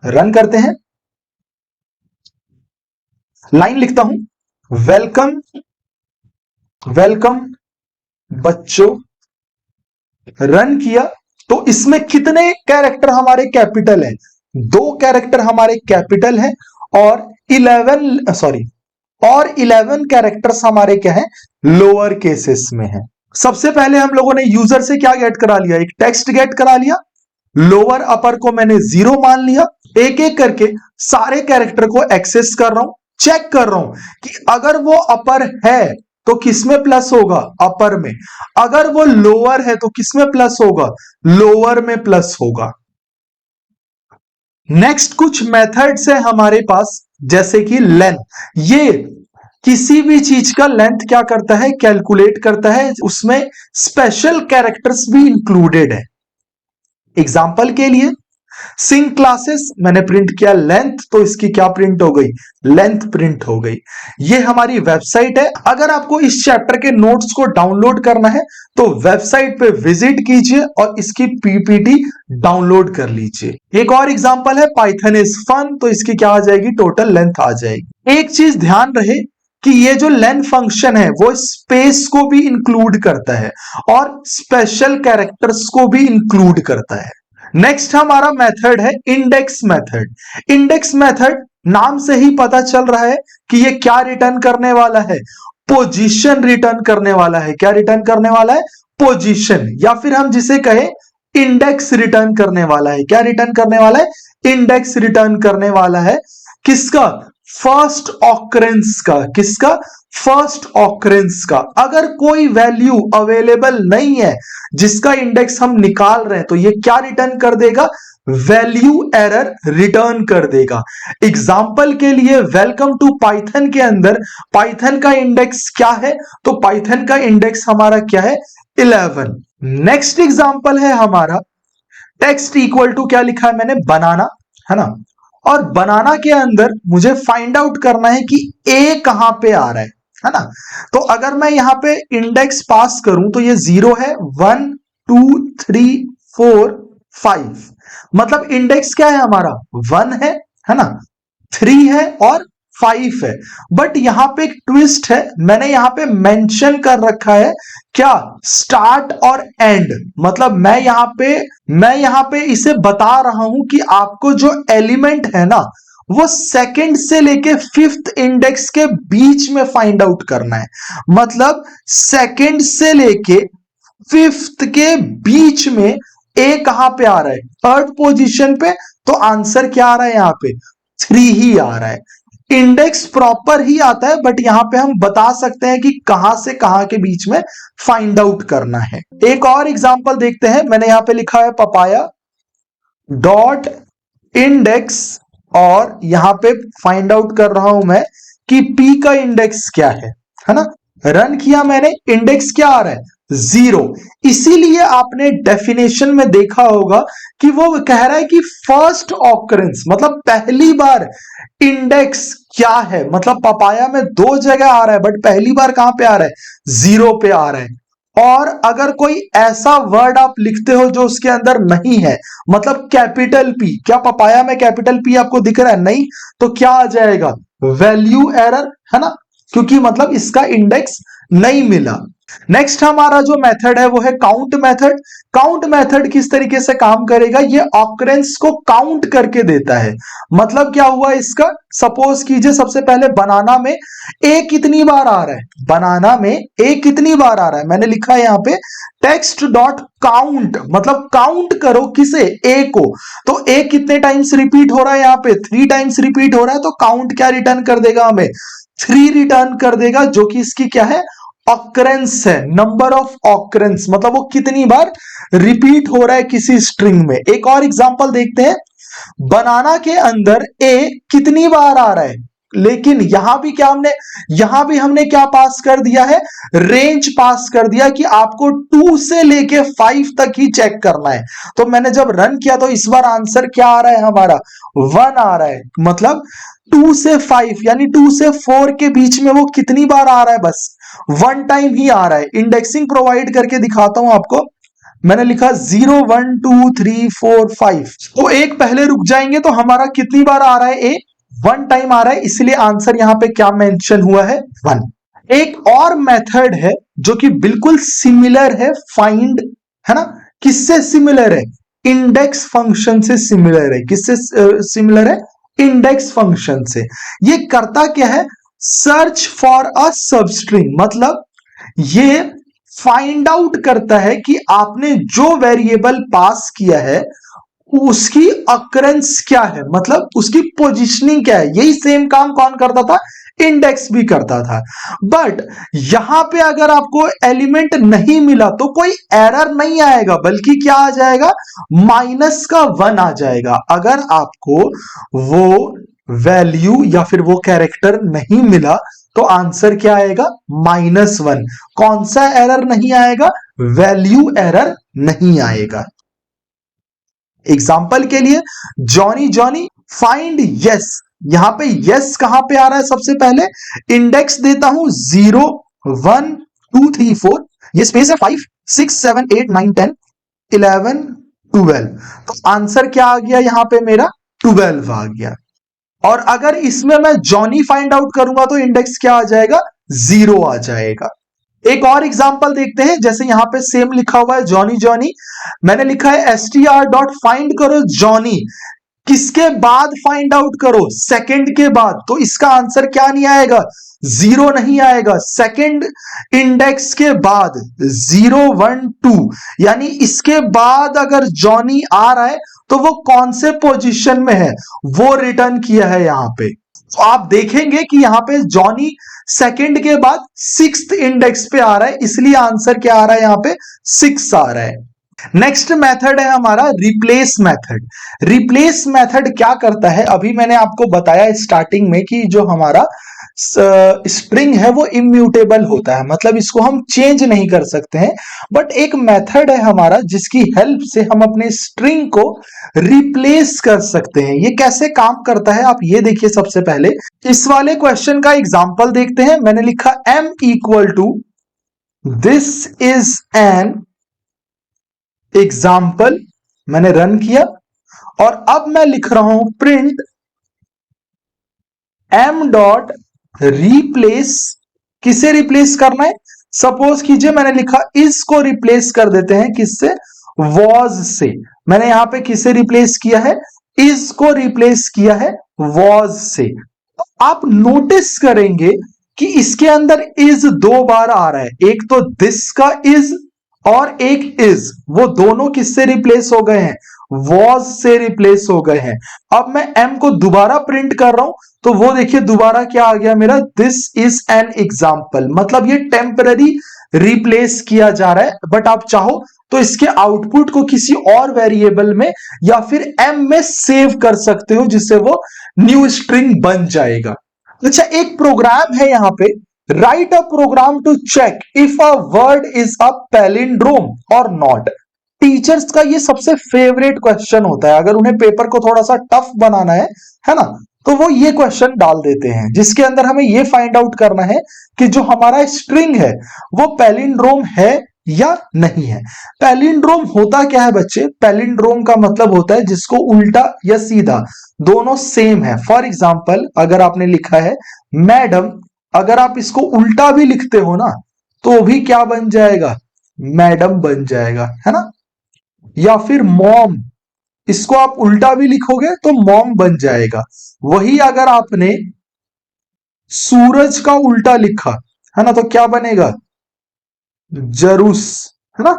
Speaker 1: रन करते हैं, लाइन लिखता हूं, वेलकम वेलकम बच्चों, रन किया तो इसमें कितने कैरेक्टर हमारे कैपिटल हैं? 2 कैरेक्टर हमारे कैपिटल हैं और 11 कैरेक्टर्स हमारे क्या है? लोअर केसेस में है। सबसे पहले हम लोगों ने यूजर से क्या गेट करा लिया? एक टेक्स्ट गेट करा लिया, लोअर अपर को मैंने 0 मान लिया। एक एक करके सारे कैरेक्टर को एक्सेस कर रहा हूं, चेक कर रहा हूं कि अगर वो अपर है तो किसमें प्लस होगा? अपर में। अगर वो लोअर है तो किसमें प्लस होगा? लोअर में प्लस होगा। नेक्स्ट कुछ मेथड्स है हमारे पास, जैसे कि लेंथ। ये किसी भी चीज का लेंथ क्या करता है? कैलकुलेट करता है, उसमें स्पेशल कैरेक्टर्स भी इंक्लूडेड है। एग्जाम्पल के लिए सिंक क्लासेस मैंने प्रिंट किया लेंथ, तो इसकी क्या प्रिंट हो गई? लेंथ प्रिंट हो गई। ये हमारी वेबसाइट है। अगर आपको इस चैप्टर के नोट्स को डाउनलोड करना है तो वेबसाइट पे विजिट कीजिए और इसकी पीपीटी डाउनलोड कर लीजिए। एक और एग्जांपल है पाइथन इज फन, तो इसकी क्या आ जाएगी? टोटल लेंथ आ जाएगी। एक चीज ध्यान रहे कि ये जो लेंथ फंक्शन है वो स्पेस को भी इंक्लूड करता है और स्पेशल कैरेक्टर्स को भी इंक्लूड करता है। नेक्स्ट हमारा मेथड है इंडेक्स मेथड। इंडेक्स मेथड नाम से ही पता चल रहा है कि ये क्या रिटर्न करने वाला है? पोजीशन रिटर्न करने वाला है। क्या रिटर्न करने वाला है? पोजीशन, या फिर हम जिसे कहें इंडेक्स रिटर्न करने वाला है। क्या रिटर्न करने वाला है? इंडेक्स रिटर्न करने वाला है। किसका? फर्स्ट ऑकरेंस का। किसका? फर्स्ट ऑकरेंस का। अगर कोई वैल्यू अवेलेबल नहीं है जिसका इंडेक्स हम निकाल रहे हैं तो ये क्या रिटर्न कर देगा? वैल्यू एरर रिटर्न कर देगा। एग्जाम्पल के लिए वेलकम टू पाइथन के अंदर पाइथन का इंडेक्स क्या है? तो पाइथन का इंडेक्स हमारा क्या है? 11। नेक्स्ट एग्जाम्पल है हमारा टेक्स्ट इक्वल टू क्या लिखा है मैंने? बनाना, है ना। और बनाना के अंदर मुझे फाइंड आउट करना है कि ए कहां पे आ रहा है ना। तो अगर मैं यहां पे इंडेक्स पास करूं तो ये 0 है, 1 2 3 4 5, मतलब इंडेक्स क्या है हमारा? 1 है ना, 3 है और 5 है। बट यहां पे एक ट्विस्ट है, मैंने यहां पे मेंशन कर रखा है क्या? स्टार्ट और एंड। मतलब मैं यहां पे इसे बता रहा हूं कि आपको जो एलिमेंट है ना वो सेकंड से लेके 5th इंडेक्स के बीच में फाइंड आउट करना है। मतलब सेकंड से लेके 5th के बीच में ए कहां पे आ रहा है? 3rd पोजीशन पे। तो आंसर क्या आ रहा है? यहां पे 3 ही आ रहा है। इंडेक्स प्रॉपर ही आता है, बट यहां पे हम बता सकते हैं कि कहां से कहां के बीच में फाइंड आउट करना है। एक और एग्जांपल देखते हैं। मैंने यहां पे लिखा है पपाया डॉट इंडेक्स, और यहां पे फाइंड आउट कर रहा हूं मैं कि पी का इंडेक्स क्या है ना। रन किया मैंने, इंडेक्स क्या आ रहा है? 0। इसीलिए आपने डेफिनेशन में देखा होगा कि वो कह रहा है कि फर्स्ट ऑकरेंस, मतलब पहली बार इंडेक्स क्या है। मतलब पपाया में 2 जगह आ रहा है बट पहली बार कहां पे आ रहा है? 0 पे आ रहा है। और अगर कोई ऐसा वर्ड आप लिखते हो जो उसके अंदर नहीं है, मतलब कैपिटल पी, क्या पपाया में कैपिटल पी आपको दिख रहा है? नहीं, तो क्या आ जाएगा? वैल्यू एरर, है ना, क्योंकि मतलब इसका इंडेक्स नहीं मिला। नेक्स्ट हमारा जो मेथड है वो है काउंट मेथड। काउंट मेथड किस तरीके से काम करेगा? ये ऑकरेंस को काउंट करके देता है। मतलब क्या हुआ इसका? सपोज कीजिए सबसे पहले बनाना में ए कितनी बार आ रहा है? बनाना में ए कितनी बार आ रहा है? मैंने लिखा है यहां पे टेक्स्ट डॉट काउंट, मतलब काउंट करो किसे? ए को। तो ए कितने टाइम्स रिपीट हो रहा है? यहां पे 3 टाइम्स रिपीट हो रहा है। तो काउंट क्या रिटर्न कर देगा हमें? 3 रिटर्न कर देगा, जो कि इसकी क्या है? ऑकरेंस है, नंबर ऑफ ऑकरेंस, मतलब वो कितनी बार रिपीट हो रहा है किसी स्ट्रिंग में। एक और एग्जांपल देखते हैं। बनाना के अंदर ए कितनी बार आ रहा है, लेकिन यहां भी हमने क्या पास कर दिया है? रेंज पास कर दिया कि आपको 2 से लेके 5 तक ही चेक करना है। तो मैंने जब रन किया तो इस बार आंसर क्या आ रहा है हमारा? 1 आ रहा है। मतलब 2 से 5 यानी 2 से 4 के बीच में वो कितनी बार आ रहा है? बस 1 टाइम ही आ रहा है। इंडेक्सिंग प्रोवाइड करके दिखाता हूं आपको। मैंने लिखा 0 1 2 3 4 5, तो एक पहले रुक जाएंगे तो हमारा कितनी बार आ रहा है? ए 1 टाइम आ रहा है, इसलिए आंसर यहां पे क्या मेंशन हुआ है? 1। एक और मेथड है जो कि बिल्कुल सिमिलर है फाइंड, है ना, किससे सिमिलर है? इंडेक्स फंक्शन से सिमिलर है। किससे सिमिलर है? इंडेक्स फंक्शन से। ये करता क्या है? सर्च फॉर अ सबस्ट्रिंग, मतलब ये फाइंड आउट करता है कि आपने जो वेरिएबल पास किया है उसकी अकरेंस क्या है, मतलब उसकी पोजीशनिंग क्या है। यही सेम काम कौन करता था? इंडेक्स भी करता था। बट यहां पे अगर आपको एलिमेंट नहीं मिला तो कोई एरर नहीं आएगा, बल्कि क्या आ जाएगा? -1 आ जाएगा। अगर आपको वो वैल्यू या फिर वो कैरेक्टर नहीं मिला तो आंसर क्या आएगा? -1। कौन सा एरर नहीं आएगा? वैल्यू एरर नहीं आएगा। एग्जाम्पल के लिए, जॉनी जॉनी फाइंड यस। यहां पे यस कहां पे आ रहा है? सबसे पहले इंडेक्स देता हूं 0 1 2 3 4, ये स्पेस है 5 6 7 8 9 10 11 12। तो आंसर क्या आ गया यहां पे? मेरा 12 आ गया। और अगर इसमें मैं जॉनी फाइंड आउट करूंगा तो इंडेक्स क्या आ जाएगा? 0 आ जाएगा। एक और एग्जांपल देखते हैं, जैसे यहां पे सेम लिखा हुआ है जॉनी जॉनी, मैंने लिखा है str.find करो जॉनी, किसके बाद फाइंड आउट करो? सेकंड के बाद। तो इसका आंसर क्या नहीं आएगा? 0 नहीं आएगा। सेकंड इंडेक्स के बाद 0 1 2, यानी इसके बाद अगर जॉनी आ रहा है तो वो कौन से पोजीशन में है वो रिटर्न किया है यहां पे। तो आप देखेंगे कि यहां पे जॉनी सेकंड के बाद 6th इंडेक्स पे आ रहा है, इसलिए आंसर क्या आ रहा है? यहां पे 6 आ रहा है। नेक्स्ट मेथड है हमारा रिप्लेस मेथड। रिप्लेस मेथड क्या करता है? अभी मैंने आपको बताया स्टार्टिंग में कि जो हमारा स्ट्रिंग है वो इम्यूटेबल होता है, मतलब इसको हम चेंज नहीं कर सकते हैं। बट एक मेथड है हमारा जिसकी हेल्प से हम अपने स्ट्रिंग को रिप्लेस कर सकते हैं। ये कैसे काम करता है आप ये देखिए। सबसे पहले इस वाले क्वेश्चन का एग्जांपल देखते हैं। मैंने लिखा m equal to this is an example, मैंने रन किया और अब मैं लिख रहा हूं प्रिंट m डॉट रिप्लेस। किसे रिप्लेस करना है? सपोज कीजिए मैंने लिखा इस को रिप्लेस कर देते हैं किससे? वॉज से। मैंने यहां पे किसे रिप्लेस किया है? इस को रिप्लेस किया है वॉज से। तो आप नोटिस करेंगे कि इसके अंदर इज 2 बार आ रहा है। एक तो दिस का इज और एक इज, वो दोनों किससे रिप्लेस हो गए हैं? वॉज से रिप्लेस हो गए हैं। अब मैं m को दोबारा प्रिंट कर रहा हूं तो वो देखिए दोबारा क्या आ गया मेरा? This is an example. मतलब ये टेम्पररी रिप्लेस किया जा रहा है, बट आप चाहो तो इसके आउटपुट को किसी और वेरिएबल में या फिर m में सेव कर सकते हो, जिससे वो न्यू स्ट्रिंग बन जाएगा। अच्छा, एक प्रोग्राम है यहां पे, write a program to check if a word is a palindrome और नॉट। टीचर्स का ये सबसे फेवरेट क्वेश्चन होता है। अगर उन्हें पेपर को थोड़ा सा टफ बनाना है ना, तो वो ये क्वेश्चन डाल देते हैं जिसके अंदर हमें ये फाइंड आउट करना है कि जो हमारा स्ट्रिंग है वो पैलिंड्रोम है या नहीं है। पैलिंड्रोम होता क्या है बच्चे? पैलिंड्रोम का मतलब होता है जिसको उल्टा या सीधा दोनों सेम है। फॉर एग्जाम्पल, अगर आपने लिखा है मैडम, अगर आप इसको उल्टा भी लिखते हो ना तो भी क्या बन जाएगा? मैडम बन जाएगा, है ना। या फिर मॉम, इसको आप उल्टा भी लिखोगे तो मॉम बन जाएगा। वही अगर आपने सूरज का उल्टा लिखा है ना तो क्या बनेगा? जरूस, है ना।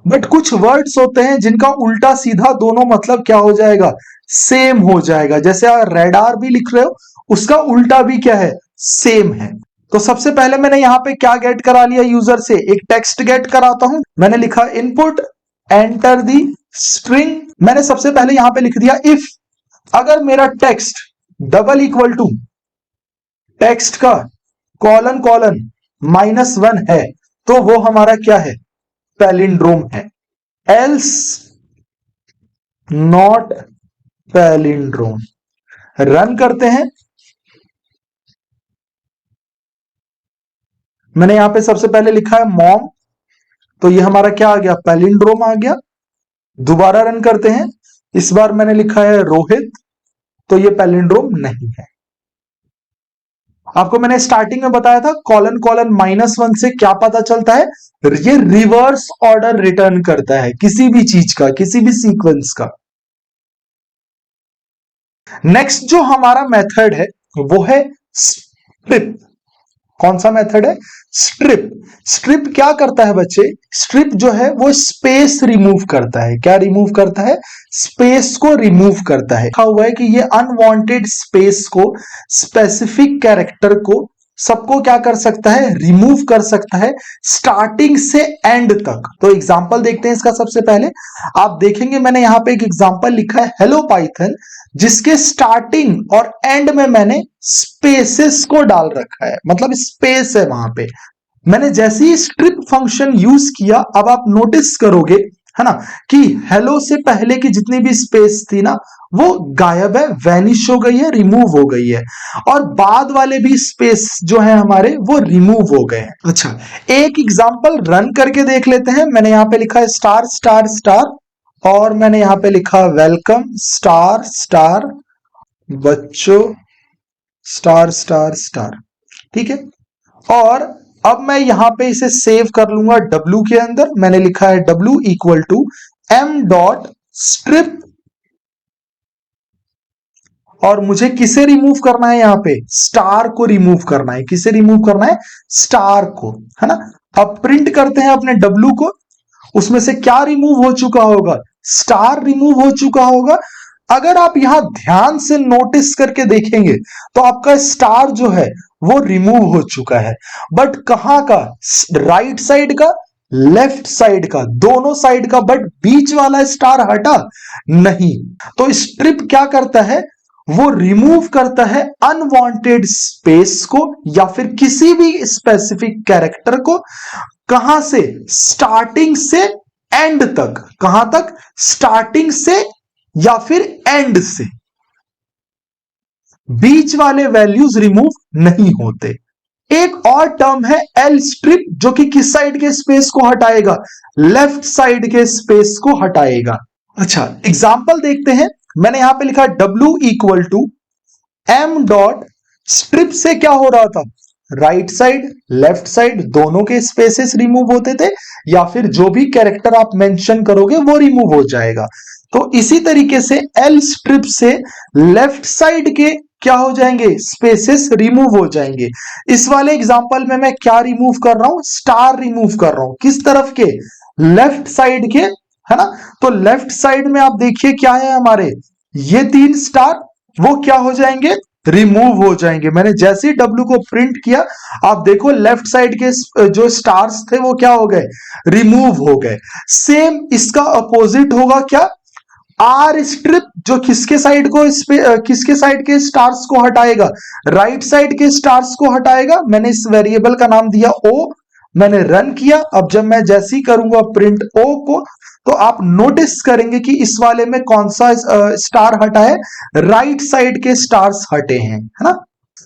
Speaker 1: बट कुछ वर्ड्स होते हैं जिनका उल्टा सीधा दोनों मतलब क्या हो जाएगा? सेम हो जाएगा। जैसे आप रेडार भी लिख रहे हो, उसका उल्टा भी क्या है? सेम है। तो सबसे पहले मैंने यहां पे क्या गेट करा लिया? यूजर से एक टेक्स्ट गेट कराता हूं। मैंने लिखा इनपुट एंटर दी स्ट्रिंग। मैंने सबसे पहले यहां पे लिख दिया इफ अगर मेरा text double equal to text का कॉलन कॉलन -1 है तो वो हमारा क्या है? पैलिंड्रोम है। Else not palindrome. रन करते हैं। मैंने यहां पे सबसे पहले लिखा है मॉम, तो ये हमारा क्या आ गया? पैलिंड्रोम आ गया। दोबारा रन करते हैं। इस बार मैंने लिखा है रोहित, तो ये पैलिंड्रोम नहीं है। आपको मैंने स्टार्टिंग में बताया था कॉलन कॉलन -1 से क्या पता चलता है, ये रिवर्स ऑर्डर रिटर्न करता है किसी भी चीज का, किसी भी सीक्वेंस का। नेक्स्ट जो हमारा मेथड है वो है स्ट्रिप। कौन सा मेथड है? स्ट्रिप। स्ट्रिप क्या करता है बच्चे? स्ट्रिप जो है वो स्पेस रिमूव करता है। क्या रिमूव करता है? स्पेस को रिमूव करता है। लिखा हुआ है कि ये अनवांटेड स्पेस को, स्पेसिफिक कैरेक्टर को, सबको क्या कर सकता है? रिमूव कर सकता है स्टार्टिंग से एंड तक। तो एग्जांपल देखते हैं इसका। सबसे पहले आप देखेंगे मैंने यहां पे एक एग्जांपल लिखा है हेलो पाइथन, जिसके स्टार्टिंग और एंड में मैंने स्पेसेस को डाल रखा है, मतलब स्पेस है वहां पे। मैंने जैसे ही स्ट्रिप फंक्शन यूज किया, अब आप नोटिस करोगे है ना कि हेलो से पहले की जितनी भी स्पेस थी ना वो गायब है, वैनिश हो गई है, रिमूव हो गई है, और बाद वाले भी स्पेस जो है हमारे वो रिमूव हो गए हैं। अच्छा, एक एग्जांपल रन करके देख लेते हैं। मैंने यहां पे लिखा है स्टार स्टार स्टार, और मैंने यहां पे लिखा वेलकम स्टार स्टार बच्चों स्टार स्टार स्टार। ठीक है, और अब मैं यहां पे इसे सेव कर लूंगा W के अंदर। मैंने लिखा है W इक्वल टू m.strip, और मुझे किसे रिमूव करना है? यहां पे स्टार को रिमूव करना है। किसे रिमूव करना है? स्टार को, है ना। अब प्रिंट करते हैं अपने W को, उसमें से क्या रिमूव हो चुका होगा? स्टार रिमूव हो चुका होगा। अगर आप यहां ध्यान से नोटिस करके देखेंगे तो आपका स्टार जो है वो रिमूव हो चुका है, बट कहां का? राइट साइड का, लेफ्ट साइड का, दोनों साइड का, बट बीच वाला स्टार हटा नहीं। तो स्ट्रिप क्या करता है? वो रिमूव करता है अनवांटेड स्पेस को या फिर किसी भी स्पेसिफिक कैरेक्टर को। कहां से? स्टार्टिंग से एंड तक। कहां तक? स्टार्टिंग से या फिर एंड से। बीच वाले वैल्यूज रिमूव नहीं होते। एक और टर्म है एल स्ट्रिप, जो कि किस साइड के स्पेस को हटाएगा? लेफ्ट साइड के स्पेस को हटाएगा। अच्छा, एग्जाम्पल देखते हैं। मैंने यहां पे लिखा W इक्वल टू m.strip से क्या हो रहा था? राइट साइड, लेफ्ट साइड दोनों के स्पेसेस रिमूव होते थे, या फिर जो भी कैरेक्टर आप मेंशन करोगे वो रिमूव हो जाएगा। तो इसी तरीके से एल स्ट्रिप से लेफ्ट साइड के क्या हो जाएंगे? स्पेसेस रिमूव हो जाएंगे। इस वाले एग्जांपल में मैं क्या रिमूव कर रहा हूं? स्टार रिमूव कर रहा हूं। किस तरफ के? लेफ्ट साइड के, है ना। तो लेफ्ट साइड में आप देखिए क्या है हमारे, ये 3 स्टार, वो क्या हो जाएंगे? रिमूव हो जाएंगे। मैंने जैसे ही W को प्रिंट किया, आप देखो लेफ्ट साइड के जो स्टार्स थे वो क्या हो गए? रिमूव हो गए। सेम इसका अपोजिट होगा क्या? आर स्ट्रिप, जो किसके साइड को किसके साइड के स्टार्स को हटाएगा? राइट साइड के स्टार्स को हटाएगा। मैंने इस वेरिएबल का नाम दिया O। मैंने रन किया। अब जब मैं जैसे ही करूंगा प्रिंट O को, तो आप नोटिस करेंगे कि इस वाले में कौन सा स्टार हटा है? राइट साइड के स्टार्स हटे हैं, है ना।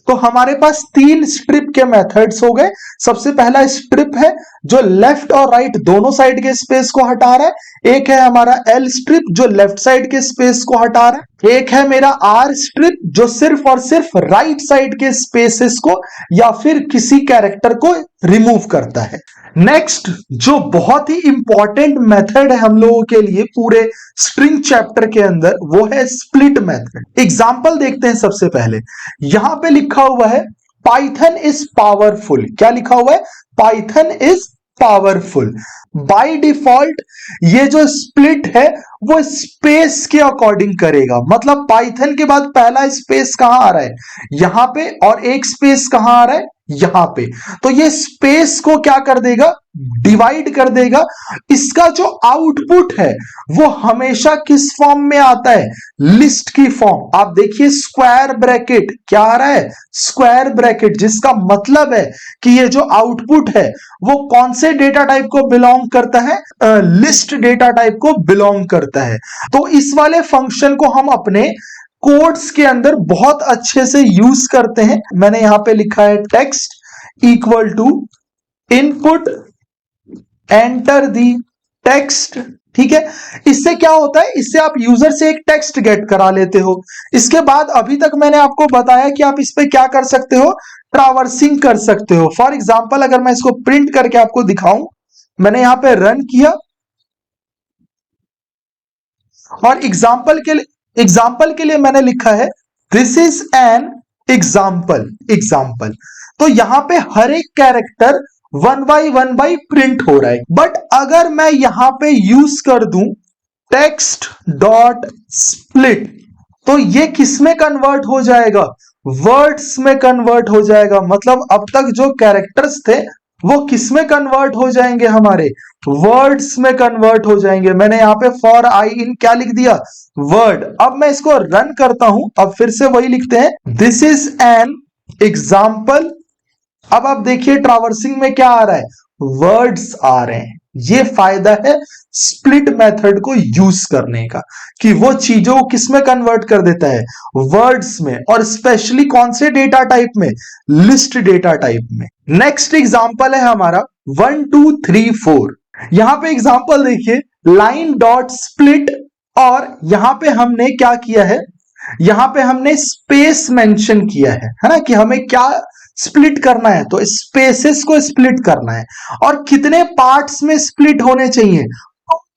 Speaker 1: तो हमारे पास 3 स्ट्रिप के मेथड्स हो गए। सबसे पहला स्ट्रिप है जो लेफ्ट और राइट दोनों साइड के स्पेस को हटा रहा है। एक है हमारा एल स्ट्रिप जो लेफ्ट साइड के स्पेस को हटा रहा है। एक है मेरा आर स्ट्रिप जो सिर्फ और सिर्फ राइट साइड के स्पेसेस को या फिर किसी कैरेक्टर को रिमूव करता है। नेक्स्ट जो बहुत ही इंपॉर्टेंट मेथड है हम लोगों के लिए पूरे स्ट्रिंग चैप्टर के अंदर, वो है स्प्लिट मेथड। एग्जांपल देखते हैं। सबसे पहले यहां पे लिखा हुआ है पाइथन इज पावरफुल। क्या लिखा हुआ है? Python is powerful. By default ये जो स्प्लिट है वो स्पेस के अकॉर्डिंग करेगा। मतलब पाइथन के बाद पहला स्पेस कहां आ रहा है? यहां पे, और एक स्पेस कहां आ रहा है? यहां पे। तो ये स्पेस को क्या कर देगा? डिवाइड कर देगा। इसका जो आउटपुट है वो हमेशा किस फॉर्म में आता है? लिस्ट की फॉर्म। आप देखिए स्क्वायर ब्रैकेट क्या आ रहा है? स्क्वायर ब्रैकेट, जिसका मतलब है कि ये जो आउटपुट है वो कौन से डेटा टाइप को बिलोंग करता है? लिस्ट डेटा टाइप को बिलोंग करता है। तो इस वाले फंक्शन को हम अपने कोड्स के अंदर बहुत अच्छे से यूज करते हैं। मैंने यहां पे लिखा है text equal to input enter the text ठीक है। इससे क्या होता है, इससे आप यूजर से एक टेक्स्ट गेट करा लेते हो। इसके बाद अभी तक मैंने आपको बताया कि आप इस पे क्या कर सकते हो, ट्रावर्सिंग कर सकते हो। फॉर एग्जांपल अगर मैं इसको प्रिंट करके आपको दिखाऊं, मैंने यहां पे रन किया और एग्जाम्पल के लिए मैंने लिखा है दिस इज एन एग्जाम्पल। तो यहां पे हर एक कैरेक्टर 1 बाई प्रिंट हो रहा है। बट अगर मैं यहां पे यूज कर दूं टेक्स्ट डॉट स्प्लिट, तो ये किस में कन्वर्ट हो जाएगा, वर्ड्स में कन्वर्ट हो जाएगा। मतलब अब तक जो कैरेक्टर्स थे वो किस में कन्वर्ट हो जाएंगे, हमारे वर्ड्स में कन्वर्ट हो जाएंगे। मैंने यहां पे फॉर आई इन क्या लिख दिया, वर्ड। अब मैं इसको रन करता हूं, अब फिर से वही लिखते हैं दिस इज एन एग्जाम्पल। अब आप देखिए ट्रावर्सिंग में क्या आ रहा है, वर्ड्स आ रहे हैं। ये फायदा है स्प्लिट मेथड को यूज करने का, कि वो चीजों को किस में कन्वर्ट कर देता है, वर्ड्स में, और स्पेशली कौन से डेटा टाइप में, लिस्ट डेटा टाइप में। नेक्स्ट एग्जांपल है हमारा 1 2 3 4। यहां पे एग्जांपल देखिए लाइन डॉट स्प्लिट, और यहां पे हमने क्या किया है, यहां पे हमने स्पेस मेंशन किया है ना, कि हमें क्या स्प्लिट करना है, तो स्पेसेस को स्प्लिट करना है। और कितने पार्ट्स में स्प्लिट होने चाहिए,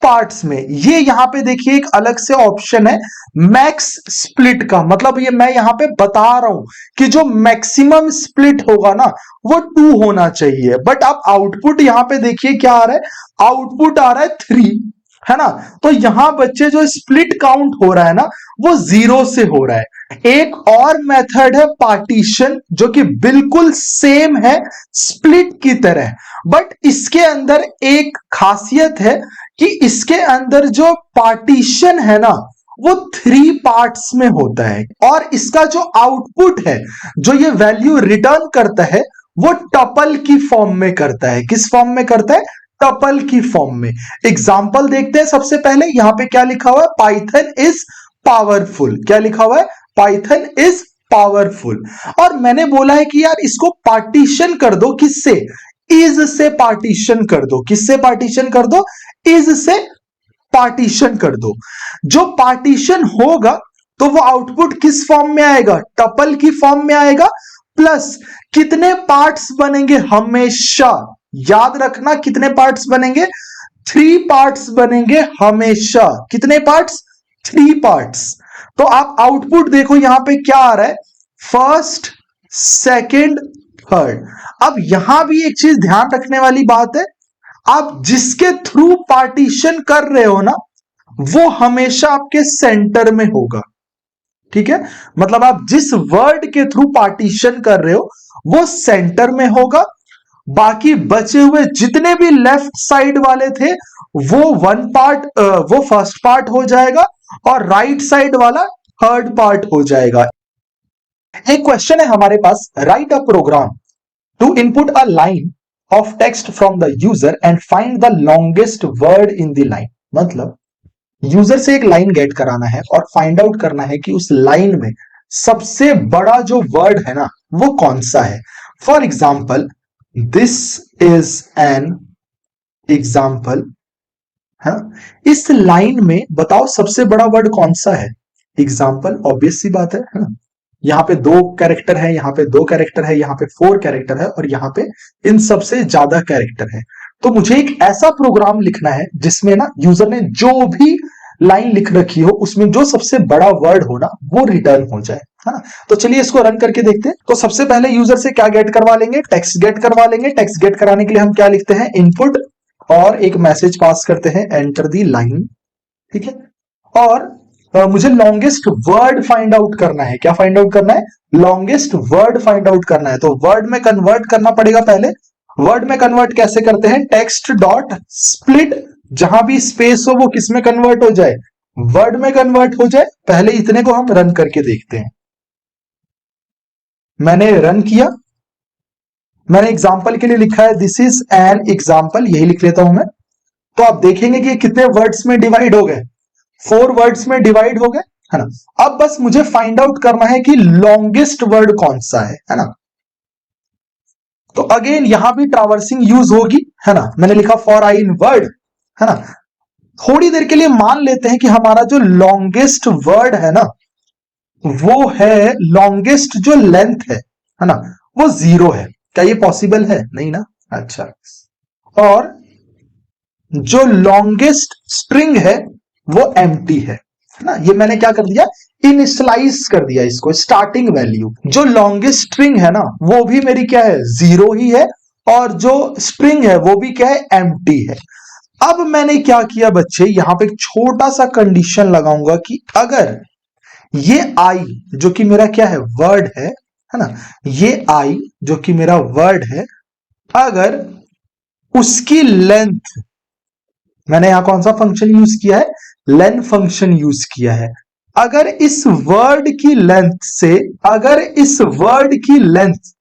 Speaker 1: पार्ट्स में। ये यहां पे देखिए एक अलग से ऑप्शन है मैक्स स्प्लिट का, मतलब ये मैं यहां पे बता रहा हूं कि जो मैक्सिमम स्प्लिट होगा ना वो 2 होना चाहिए। बट अब आउटपुट यहां पे देखिए क्या आ रहा है, आउटपुट आ रहा है 3, है ना। तो यहां बच्चे जो स्प्लिट काउंट हो रहा है ना वो 0 से हो रहा है। एक और मेथड है पार्टीशन, जो कि बिल्कुल सेम है स्प्लिट की तरह, बट इसके अंदर एक खासियत है कि इसके अंदर जो पार्टीशन है ना वो 3 पार्ट्स में होता है, और इसका जो आउटपुट है, जो ये वैल्यू रिटर्न करता है, वो टपल की फॉर्म में करता है। किस फॉर्म में करता है, टपल की फॉर्म में। एग्जाम्पल देखते हैं सबसे पहले, यहां पे क्या लिखा हुआ है, पाइथन इज पावरफुल। क्या लिखा हुआ है, पाइथन इज पावरफुल। और मैंने बोला है कि यार इसको पार्टीशन कर दो, किससे, इज से पार्टीशन कर दो। किससे पार्टीशन कर दो, इज से पार्टीशन कर दो। जो पार्टीशन होगा तो वो आउटपुट किस फॉर्म में आएगा, टपल की फॉर्म में आएगा। प्लस कितने पार्ट्स बनेंगे, हमेशा याद रखना कितने पार्ट्स बनेंगे, 3 पार्ट्स बनेंगे हमेशा। कितने पार्ट्स, 3 पार्ट्स। तो आप आउटपुट देखो यहां पे क्या आ रहा है, फर्स्ट सेकंड थर्ड। अब यहां भी एक चीज ध्यान रखने वाली बात है, आप जिसके थ्रू पार्टीशन कर रहे हो ना वो हमेशा आपके सेंटर में होगा। ठीक है, मतलब आप जिस वर्ड के थ्रू पार्टीशन कर रहे हो वो सेंटर में होगा। बाकी बचे हुए जितने भी लेफ्ट साइड वाले थे वो वो फर्स्ट पार्ट हो जाएगा, और राइट साइड वाला थर्ड पार्ट हो जाएगा। एक क्वेश्चन है हमारे पास, write a program to input a line of text from the user and find the longest word in the line. मतलब यूजर से एक लाइन गेट कराना है और फाइंड आउट करना है कि उस लाइन में सबसे बड़ा जो वर्ड है ना वो कौन सा है। For example this is an example, है ना। इस लाइन में बताओ सबसे बड़ा वर्ड कौन सा है, एग्जाम्पल। ऑब्वियस सी बात है ना। यहां पे 2 कैरेक्टर है, यहां पे 2 कैरेक्टर है, यहां पे 4 कैरेक्टर है, और यहां पे इन सबसे ज्यादा कैरेक्टर है। तो मुझे एक ऐसा प्रोग्राम लिखना है जिसमें ना यूजर ने जो भी लाइन लिख रखी हो उसमें जो सबसे बड़ा वर्ड हो ना वो रिटर्न हो जाए, है ना। तो चलिए इसको रन करके देखते हैं। तो सबसे पहले यूजर से क्या गेट करवा लेंगे, टेक्स्ट गेट करवा लेंगे। टेक्स्ट गेट कराने के लिए हम क्या लिखते हैं, इनपुट, और एक मैसेज पास करते हैं, एंटर दी लाइन। ठीक है, और मुझे लॉन्गेस्ट वर्ड फाइंड आउट करना है। क्या फाइंड आउट करना है, लॉन्गेस्ट वर्ड फाइंड आउट करना है। तो वर्ड में कन्वर्ट करना पड़ेगा पहले। वर्ड में कन्वर्ट कैसे करते हैं, टेक्स्ट डॉट स्प्लिट, जहां भी स्पेस हो वो किस में कन्वर्ट हो जाए, वर्ड में कन्वर्ट हो जाए। पहले इतने को हम रन करके देखते हैं। मैंने रन किया, मैंने एग्जाम्पल के लिए लिखा है दिस इज एन एग्जाम्पल, यही लिख लेता हूं मैं। तो आप देखेंगे कि कितने वर्ड्स में डिवाइड हो गए, 4 वर्ड्स में डिवाइड हो गए, है ना। अब बस मुझे फाइंड आउट करना है कि लॉन्गेस्ट वर्ड कौन सा है ना। तो अगेन यहां भी ट्रावर्सिंग यूज होगी, है ना। मैंने लिखा फॉर आई इन वर्ड, है ना। थोड़ी देर के लिए मान लेते हैं कि हमारा जो लॉन्गेस्ट वर्ड है ना, वो है लॉन्गेस्ट जो लेंथ है ना, वो 0 है। क्या ये पॉसिबल है? नहीं ना। अच्छा, और जो लॉन्गेस्ट स्ट्रिंग है वो एम्प्टी है ना। ये मैंने क्या कर दिया, इनिशियलाइज कर दिया इसको, स्टार्टिंग वैल्यू। जो लॉन्गेस्ट स्ट्रिंग है ना वो भी मेरी क्या है, 0 ही है, और जो स्ट्रिंग है वो भी क्या है, एम्प्टी है। अब मैंने क्या किया बच्चे, यहां पे एक छोटा सा कंडीशन लगाऊंगा कि अगर ये आई जो कि मेरा क्या है, वर्ड है ना, ये आई जो कि मेरा वर्ड है, अगर उसकी लेंथ, मैंने यहां कौन सा फंक्शन यूज किया है, लेन फंक्शन यूज किया है, अगर इस वर्ड की लेंथ से, अगर इस वर्ड की लेंथ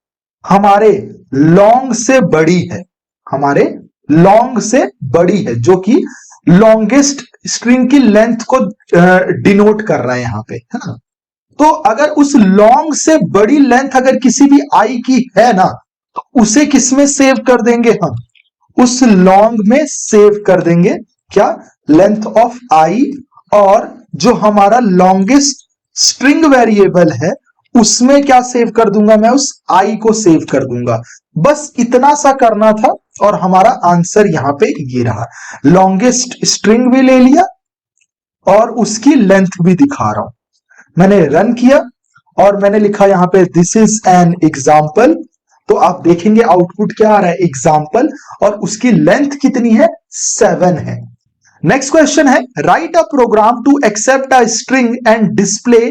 Speaker 1: हमारे लॉन्ग से बड़ी है, हमारे लॉन्ग से बड़ी है, जो कि लॉन्गेस्ट स्ट्रिंग की लेंथ को डिनोट कर रहा है यहां पे, है ना। तो अगर उस लॉन्ग से बड़ी लेंथ अगर किसी भी आई की है ना, तो उसे किसमें सेव कर देंगे हम, उस लॉन्ग में सेव कर देंगे, क्या, लेंथ ऑफ आई। और जो हमारा लॉन्गेस्ट स्ट्रिंग वेरिएबल है उसमें क्या सेव कर दूंगा, मैं उस आई को सेव कर दूंगा। बस इतना सा करना था और हमारा आंसर यहां पे ये रहा। लॉन्गेस्ट स्ट्रिंग भी ले लिया और उसकी लेंथ भी दिखा रहा हूं। मैंने रन किया और मैंने लिखा यहां पे दिस इज एन एग्जाम्पल। तो आप देखेंगे आउटपुट क्या आ रहा है, एग्जाम्पल, और उसकी लेंथ कितनी है, 7 है। नेक्स्ट क्वेश्चन है, write a program to accept a string and display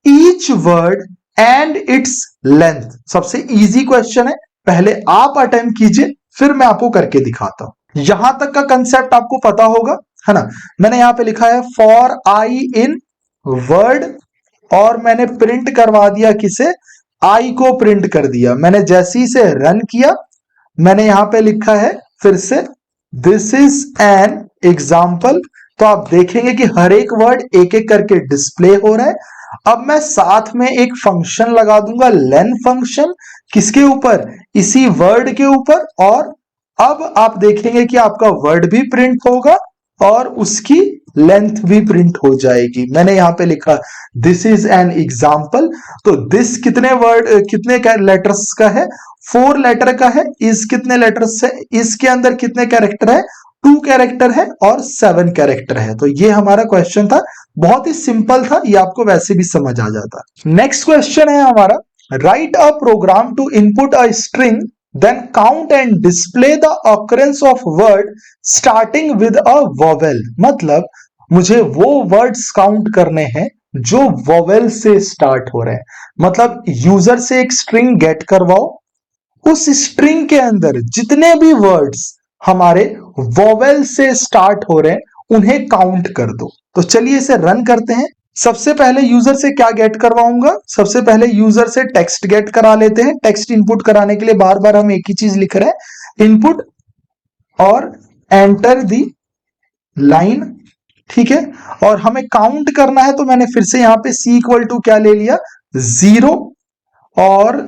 Speaker 1: each word and its length. सबसे इजी क्वेश्चन है, पहले आप अटेम्प्ट कीजिए फिर मैं आपको करके दिखाता हूं। यहां तक का कंसेप्ट आपको पता होगा, है ना। मैंने यहां पे लिखा है फॉर आई इन वर्ड, और मैंने प्रिंट करवा दिया किसे, आई को प्रिंट कर दिया। मैंने जैसे ही से रन किया, मैंने यहां पे लिखा है फिर से दिस इज एन एग्जाम्पल। तो आप देखेंगे कि हर एक वर्ड एक एक करके डिस्प्ले हो रहा है। अब मैं साथ में एक फंक्शन लगा दूंगा, लेन फंक्शन, किसके ऊपर, इसी वर्ड के ऊपर, और अब आप देखेंगे कि आपका वर्ड भी प्रिंट होगा और उसकी लेंथ भी प्रिंट हो जाएगी। मैंने यहां पे लिखा दिस इज एन एग्जाम्पल। तो दिस कितने वर्ड, कितने लेटर्स का है, 4 लेटर का है। इस कितने लेटर्स है, इसके अंदर कितने कैरेक्टर है, 2 कैरेक्टर है और 7 कैरेक्टर है। तो ये हमारा क्वेश्चन था, बहुत ही सिंपल था, ये आपको वैसे भी समझ आ जाता। नेक्स्ट क्वेश्चन है हमारा, write a program to input a string then count and display the occurrence of word starting with a vowel। मतलब मुझे वो वर्ड्स काउंट करने हैं जो वोवेल से स्टार्ट हो रहे हैं। मतलब यूजर से एक स्ट्रिंग गेट करवाओ, उस स्ट्रिंग के अंदर जितने भी वर्ड्स हमारे वोवेल से स्टार्ट हो रहे हैं उन्हें काउंट कर दो। तो चलिए इसे रन करते हैं। सबसे पहले यूजर से क्या गेट करवाऊंगा, सबसे पहले यूजर से टेक्स्ट गेट करा लेते हैं। टेक्स्ट इनपुट कराने के लिए बार बार हम एक ही चीज लिख रहे हैं, इनपुट और एंटर दी लाइन, ठीक है। और हमें काउंट करना है तो मैंने फिर से यहां पे c इक्वल टू क्या ले लिया, 0, और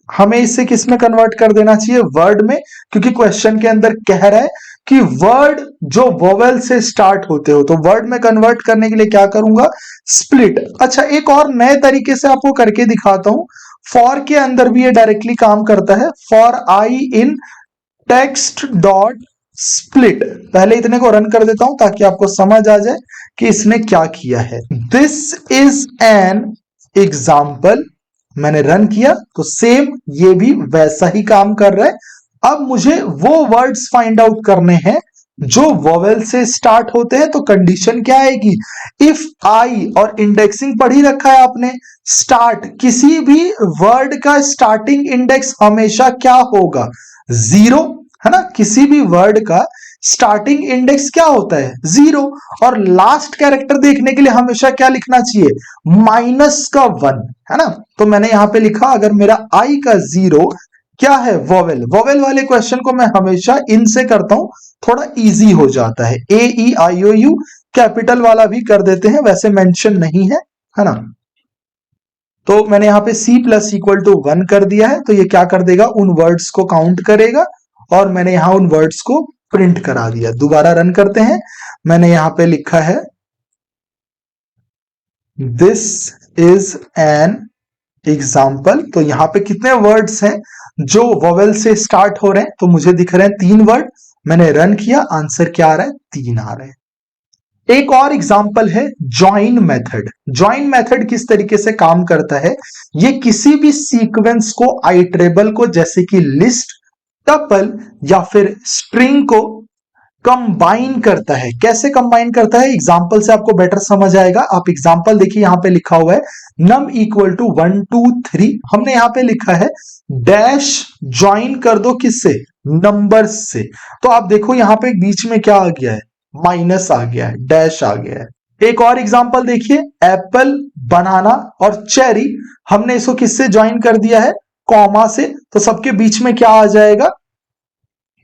Speaker 1: हमें इसे किस में कन्वर्ट कर देना चाहिए, वर्ड में, क्योंकि क्वेश्चन के अंदर कह रहा है कि वर्ड जो वोवेल से स्टार्ट होते हो। तो वर्ड में कन्वर्ट करने के लिए क्या करूंगा, स्प्लिट। अच्छा, एक और नए तरीके से आपको करके दिखाता हूं, फॉर के अंदर भी ये डायरेक्टली काम करता है। For i in text dot split, पहले इतने को रन कर देता हूं ताकि आपको समझ आ जाए कि इसने क्या किया है। दिस इज एन एग्जाम्पल, मैंने रन किया तो सेम ये भी वैसा ही काम कर रहा है। अब मुझे वो वर्ड्स फाइंड आउट करने हैं जो वोवेल से स्टार्ट होते हैं। तो कंडीशन क्या आएगी, इफ आई, और इंडेक्सिंग पढ़ ही रखा है आपने, स्टार्ट, किसी भी वर्ड का स्टार्टिंग इंडेक्स हमेशा क्या होगा, 0, है ना। किसी भी वर्ड का स्टार्टिंग इंडेक्स क्या होता है, 0, और लास्ट कैरेक्टर देखने के लिए हमेशा क्या लिखना चाहिए, -1, है ना। तो मैंने यहां पे लिखा अगर मेरा आई का 0 क्या है, वोवेल, वोवेल वाले क्वेश्चन को मैं हमेशा इन से करता हूं, थोड़ा इजी हो जाता है। AEIOU कैपिटल वाला भी कर देते हैं, वैसे मेंशन नहीं है ना। तो मैंने यहां पे C प्लस इक्वल टू 1 कर दिया है, तो ये क्या कर देगा, उन वर्ड्स को काउंट करेगा, और मैंने यहां उन वर्ड्स को प्रिंट करा दिया। दोबारा रन करते हैं। मैंने यहां पे लिखा है दिस इज एन एग्जाम्पल। तो यहाँ पे कितने वर्ड्स हैं जो वोवेल से स्टार्ट हो रहे हैं? तो मुझे दिख रहे हैं 3 वर्ड। मैंने रन किया, आंसर क्या आ रहा है? 3 आ रहे हैं। एक और एग्जाम्पल है ज्वाइन मेथड। ज्वाइन मेथड किस तरीके से काम करता है? ये किसी भी सीक्वेंस को, आइटरेबल को, जैसे कि लिस्ट, टपल या फिर स्ट्रिंग को कंबाइन करता है। कैसे कंबाइन करता है? एग्जाम्पल से आपको बेटर समझ आएगा। आप एग्जाम्पल देखिए, यहां पे लिखा हुआ है num इक्वल टू 1 2 3। हमने यहां पे लिखा है डैश ज्वाइन कर दो किससे? नंबर्स से। तो आप देखो यहां पे बीच में क्या आ गया है? माइनस आ गया है, डैश आ गया है। एक और एग्जाम्पल देखिए, एप्पल, बनाना और चेरी। हमने इसको किससे ज्वाइन कर दिया है? कॉमा से। तो सबके बीच में क्या आ जाएगा?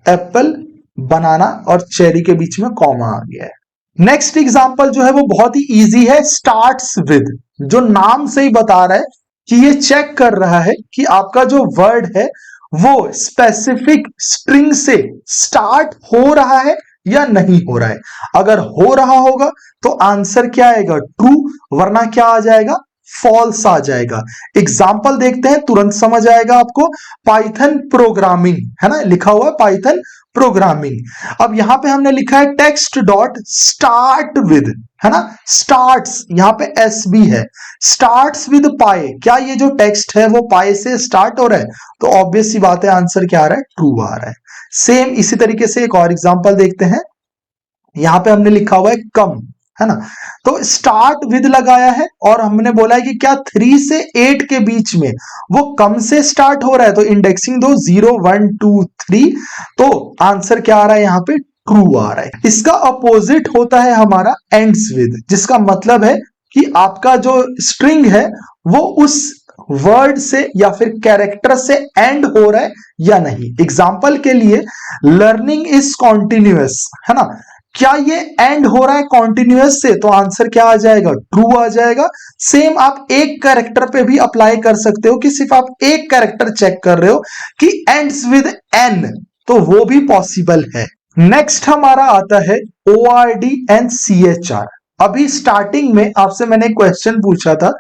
Speaker 1: एप्पल, बनाना और चेरी के बीच में कॉमा आ गया है। नेक्स्ट एग्जांपल जो है वो बहुत ही इजी है, स्टार्ट्स विद। जो नाम से ही बता रहा है कि ये चेक कर रहा है कि आपका जो वर्ड है वो स्पेसिफिक स्ट्रिंग से स्टार्ट हो रहा है या नहीं हो रहा है। अगर हो रहा होगा तो आंसर क्या आएगा? ट्रू, वरना क्या आ जाएगा? फॉल्स आ जाएगा। एग्जाम्पल देखते हैं, तुरंत समझ आएगा आपको। पाइथन प्रोग्रामिंग है ना, लिखा हुआ है पाइथन प्रोग्रामिंग। अब यहां पे हमने लिखा है टेक्स्ट डॉट स्टार्ट विद, है ना, स्टार्ट्स, यहां पे एस भी है, स्टार्ट्स विद पाई। क्या ये जो टेक्स्ट है वो पाई से स्टार्ट हो रहा है? तो ऑब्वियस सी बात है, आंसर क्या आ रहा है? ट्रू आ रहा है। सेम इसी तरीके से एक और एग्जांपल देखते हैं। यहां पे हमने लिखा हुआ है कम, है ना, तो स्टार्ट विद लगाया है और हमने बोला है कि क्या 3 से 8 के बीच में वो कम से स्टार्ट हो रहा है, तो इंडेक्सिंग दो 0 1 2 3। तो आंसर क्या आ रहा है? यहां पे ट्रू आ रहा है। इसका अपोजिट होता है हमारा एंड्स विद, जिसका मतलब है कि आपका जो स्ट्रिंग है वो उस वर्ड से या फिर कैरेक्टर से एंड हो रहा है या नहीं। एग्जाम्पल के लिए, लर्निंग इज कॉन्टिन्यूअस, है ना, क्या ये एंड हो रहा है कॉन्टिन्यूअस से? तो आंसर क्या आ जाएगा? ट्रू आ जाएगा। सेम आप एक कैरेक्टर पे भी अप्लाई कर सकते हो कि सिर्फ आप एक कैरेक्टर चेक कर रहे हो कि एंड्स विद एन, तो वो भी पॉसिबल है। नेक्स्ट हमारा आता है ORD एंड CHR। अभी स्टार्टिंग में आपसे मैंने क्वेश्चन पूछा था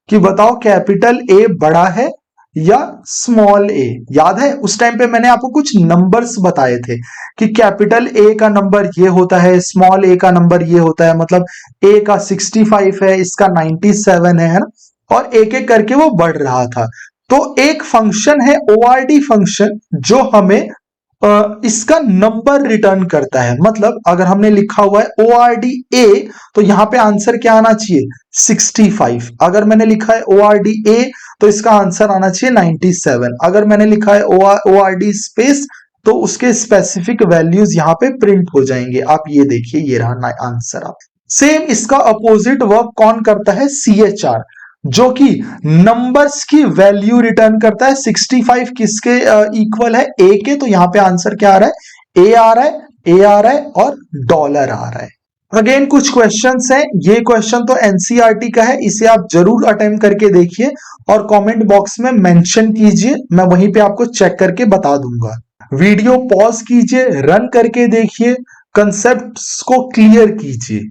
Speaker 1: कि बताओ कैपिटल ए बड़ा है या स्मॉल ए। याद है? उस टाइम पे मैंने आपको कुछ नंबर्स बताए थे कि कैपिटल ए का नंबर ये होता है, स्मॉल ए का नंबर ये होता है। मतलब ए का 65 है, इसका 97 है ना, और एक एक करके वो बढ़ रहा था। तो एक फंक्शन है ORD फंक्शन जो हमें इसका नंबर रिटर्न करता है। मतलब अगर हमने लिखा हुआ है ORD A, तो यहां पे आंसर क्या आना चाहिए? 65। अगर मैंने लिखा है ORD A, तो इसका आंसर आना चाहिए 97। अगर मैंने लिखा है ORD स्पेस, तो उसके स्पेसिफिक वैल्यूज यहां पे प्रिंट हो जाएंगे। आप ये देखिए, ये रहा आंसर। आप सेम इसका अपोजिट वर्क कौन करता है? CHR, जो कि नंबर्स की वैल्यू रिटर्न करता है। 65 किसके इक्वल है? ए के। तो यहां पे आंसर क्या आ रहा है? ए आ रहा है, ए आ रहा है और डॉलर आ रहा है। अगेन कुछ क्वेश्चंस हैं। ये क्वेश्चन तो एनसीईआरटी का है, इसे आप जरूर अटेम्प्ट करके देखिए और कमेंट बॉक्स में मेंशन कीजिए, मैं वहीं पे आपको चेक करके बता दूंगा। वीडियो पॉज कीजिए, रन करके देखिए, कंसेप्ट्स को क्लियर कीजिए।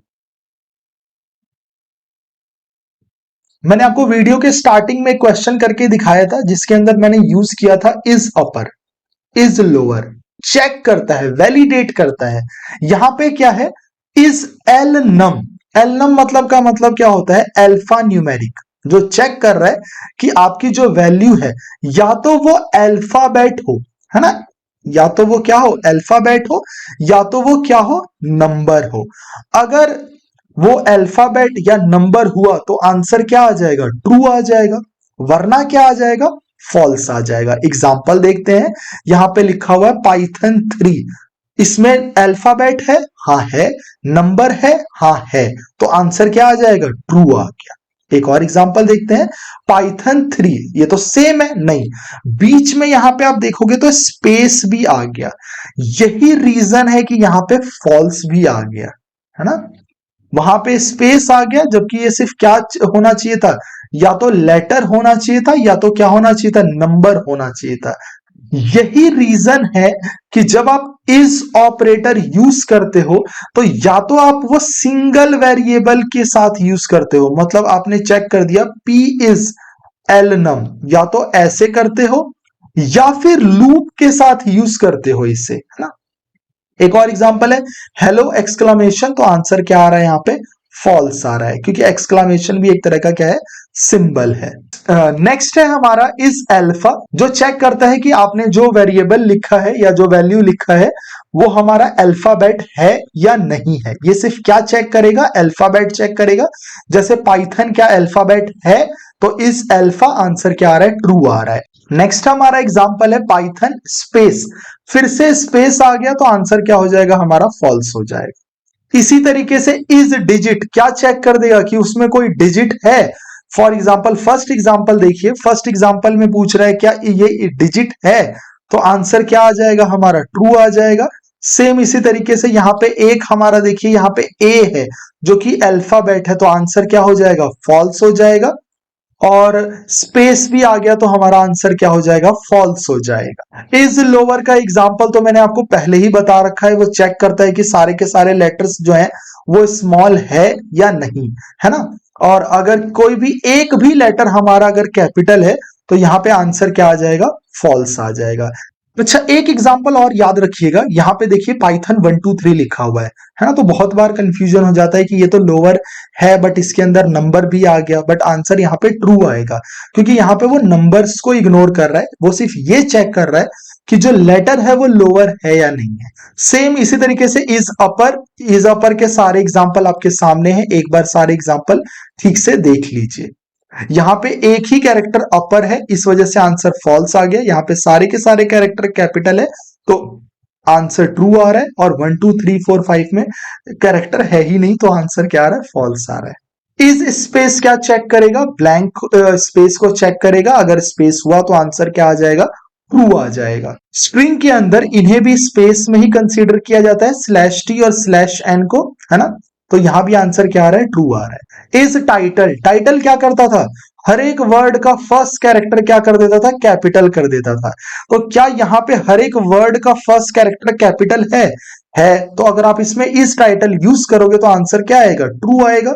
Speaker 1: मैंने आपको वीडियो के स्टार्टिंग में क्वेश्चन करके दिखाया था जिसके अंदर मैंने यूज किया था is upper, is lower. Check करता है, वैलिडेट करता है। यहां पे क्या है? Is L num. L num मतलब का मतलब क्या होता है? अल्फा न्यूमेरिक, जो चेक कर रहा है कि आपकी जो वैल्यू है या तो वो अल्फाबेट हो, है ना, या तो वो क्या हो? अल्फाबेट हो, या तो वो क्या हो? नंबर हो। अगर वो अल्फाबेट या नंबर हुआ तो आंसर क्या आ जाएगा? ट्रू आ जाएगा, वरना क्या आ जाएगा? फॉल्स आ जाएगा। एग्जाम्पल देखते हैं। यहां पे लिखा हुआ है पाइथन 3, इसमें अल्फाबेट है, हाँ है, नंबर है, हाँ है, तो आंसर क्या आ जाएगा? ट्रू आ गया। एक और एग्जाम्पल देखते हैं, पाइथन 3, ये तो सेम है, नहीं, बीच में यहां पे आप देखोगे तो स्पेस भी आ गया। यही रीजन है कि यहां पे फॉल्स भी आ गया, है ना, वहां पे स्पेस आ गया, जबकि ये सिर्फ क्या होना चाहिए था? या तो लेटर होना चाहिए था या तो क्या होना चाहिए था? नंबर होना चाहिए था। यही रीजन है कि जब आप इज ऑपरेटर यूज करते हो तो या तो आप वो सिंगल वेरिएबल के साथ यूज करते हो, मतलब आपने चेक कर दिया P इज एलनम, या तो ऐसे करते हो या फिर लूप के साथ यूज करते हो इसे, है ना। एक और एग्जांपल है हेलो एक्सक्लेमेशन, तो आंसर क्या आ रहा है यहाँ पे, फॉल्स आ रहा है, क्योंकि एक्सक्लेमेशन भी एक तरह का क्या है, सिंबल है। नेक्स्ट है हमारा इज अल्फा, जो चेक करता है कि आपने जो वेरिएबल लिखा है या जो वैल्यू लिखा है वो हमारा अल्फाबेट है या नहीं है। ये सिर्फ क्या चेक करेगा, अल्फाबेट चेक करेगा। जैसे पाइथन क्या अल्फाबेट है, तो इज अल्फा आंसर क्या आ रहा है, ट्रू आ रहा है। नेक्स्ट हमारा एग्जांपल है पाइथन स्पेस, फिर से स्पेस आ गया तो आंसर क्या हो जाएगा हमारा, फॉल्स हो जाएगा। इसी तरीके से इज डिजिट क्या चेक कर देगा कि उसमें कोई डिजिट है। फॉर एग्जाम्पल फर्स्ट एग्जाम्पल देखिए, फर्स्ट एग्जाम्पल में पूछ रहा है क्या ये डिजिट है, तो आंसर क्या आ जाएगा हमारा, ट्रू आ जाएगा। सेम इसी तरीके से यहाँ पे एक हमारा देखिए, यहाँ पे ए है जो कि अल्फाबेट है, तो आंसर क्या हो जाएगा, फॉल्स हो जाएगा। और स्पेस भी आ गया तो हमारा आंसर क्या हो जाएगा, फॉल्स हो जाएगा। इज लोअर का एग्जांपल तो मैंने आपको पहले ही बता रखा है, वो चेक करता है कि सारे के सारे लेटर्स जो हैं वो स्मॉल है या नहीं, है ना। और अगर कोई भी एक भी लेटर हमारा अगर कैपिटल है तो यहाँ पे आंसर क्या आ जाएगा, फॉल्स आ जाएगा। अच्छा एक एग्जांपल और याद रखिएगा, यहाँ पे देखिए पाइथन 1 2 3 लिखा हुआ है ना। तो बहुत बार कंफ्यूजन हो जाता है कि ये तो लोअर है बट इसके अंदर नंबर भी आ गया, बट आंसर यहाँ पे ट्रू आएगा, क्योंकि यहाँ पे वो नंबर्स को इग्नोर कर रहा है, वो सिर्फ ये चेक कर रहा है कि जो लेटर है वो लोअर है या नहीं है। सेम इसी तरीके से इज अपर के सारे एग्जाम्पल आपके सामने हैं, एक बार सारे एग्जाम्पल ठीक से देख लीजिए। यहाँ पे एक ही कैरेक्टर अपर है, इस वजह से आंसर फॉल्स आ गया। यहाँ पे सारे के सारे कैरेक्टर कैपिटल है तो आंसर ट्रू आ रहा है, और 1 2 3 4 5 में कैरेक्टर है ही नहीं तो आंसर क्या आ रहा है, फॉल्स आ रहा है। इज स्पेस क्या चेक करेगा, ब्लैंक स्पेस को चेक करेगा, अगर स्पेस हुआ तो आंसर क्या आ जाएगा, ट्रू आ जाएगा। स्ट्रिंग के अंदर इन्हें भी स्पेस में ही कंसीडर किया जाता है, स्लैश टी और स्लैश एन को, है ना। तो यहां भी आंसर क्या आ रहा है, ट्रू आ रहा है। इज टाइटल, टाइटल क्या करता था, हर एक वर्ड का फर्स्ट कैरेक्टर क्या कर देता था, कैपिटल कर देता था। तो क्या यहाँ पे हर एक वर्ड का फर्स्ट कैरेक्टर कैपिटल है। तो अगर आप इसमें इज टाइटल यूज करोगे तो आंसर क्या आएगा, ट्रू आएगा।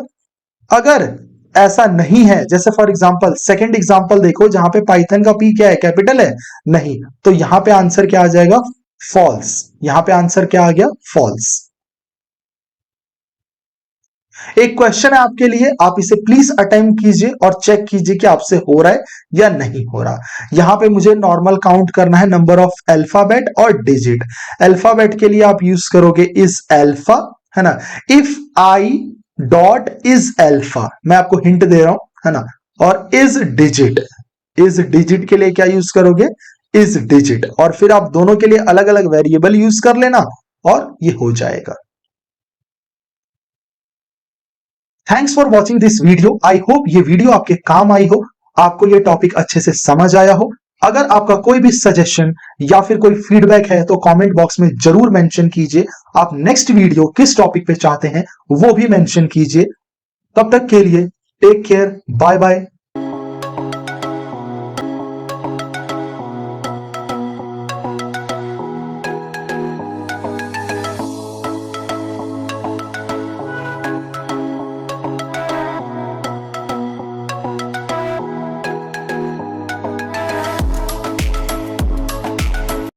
Speaker 1: अगर ऐसा नहीं है, जैसे फॉर एग्जांपल सेकंड एग्जांपल देखो जहां पे पाइथन का पी क्या है, कैपिटल है नहीं, तो यहां पे आंसर क्या आ जाएगा, फॉल्स। यहां पे आंसर क्या आ गया, फॉल्स। एक क्वेश्चन है आपके लिए, आप इसे प्लीज अटेम्प्ट कीजिए और चेक कीजिए कि आपसे हो रहा है या नहीं हो रहा। यहां पे मुझे नॉर्मल काउंट करना है नंबर ऑफ अल्फाबेट और डिजिट। अल्फाबेट के लिए आप यूज करोगे इज अल्फा, है ना। If I dot is alpha, मैं आपको हिंट दे रहा हूं, है ना। और इज डिजिट के लिए क्या यूज करोगे, इज डिजिट, और फिर आप दोनों के लिए अलग अलग वेरिएबल यूज कर लेना और ये हो जाएगा। Thanks for watching this video. I hope ये वीडियो आपके काम आई हो, आपको ये टॉपिक अच्छे से समझ आया हो। अगर आपका कोई भी सजेशन या फिर कोई फीडबैक है तो कमेंट बॉक्स में जरूर मेंशन कीजिए। आप नेक्स्ट वीडियो किस टॉपिक पे चाहते हैं वो भी मेंशन कीजिए। तब तक के लिए टेक केयर, बाय बाय।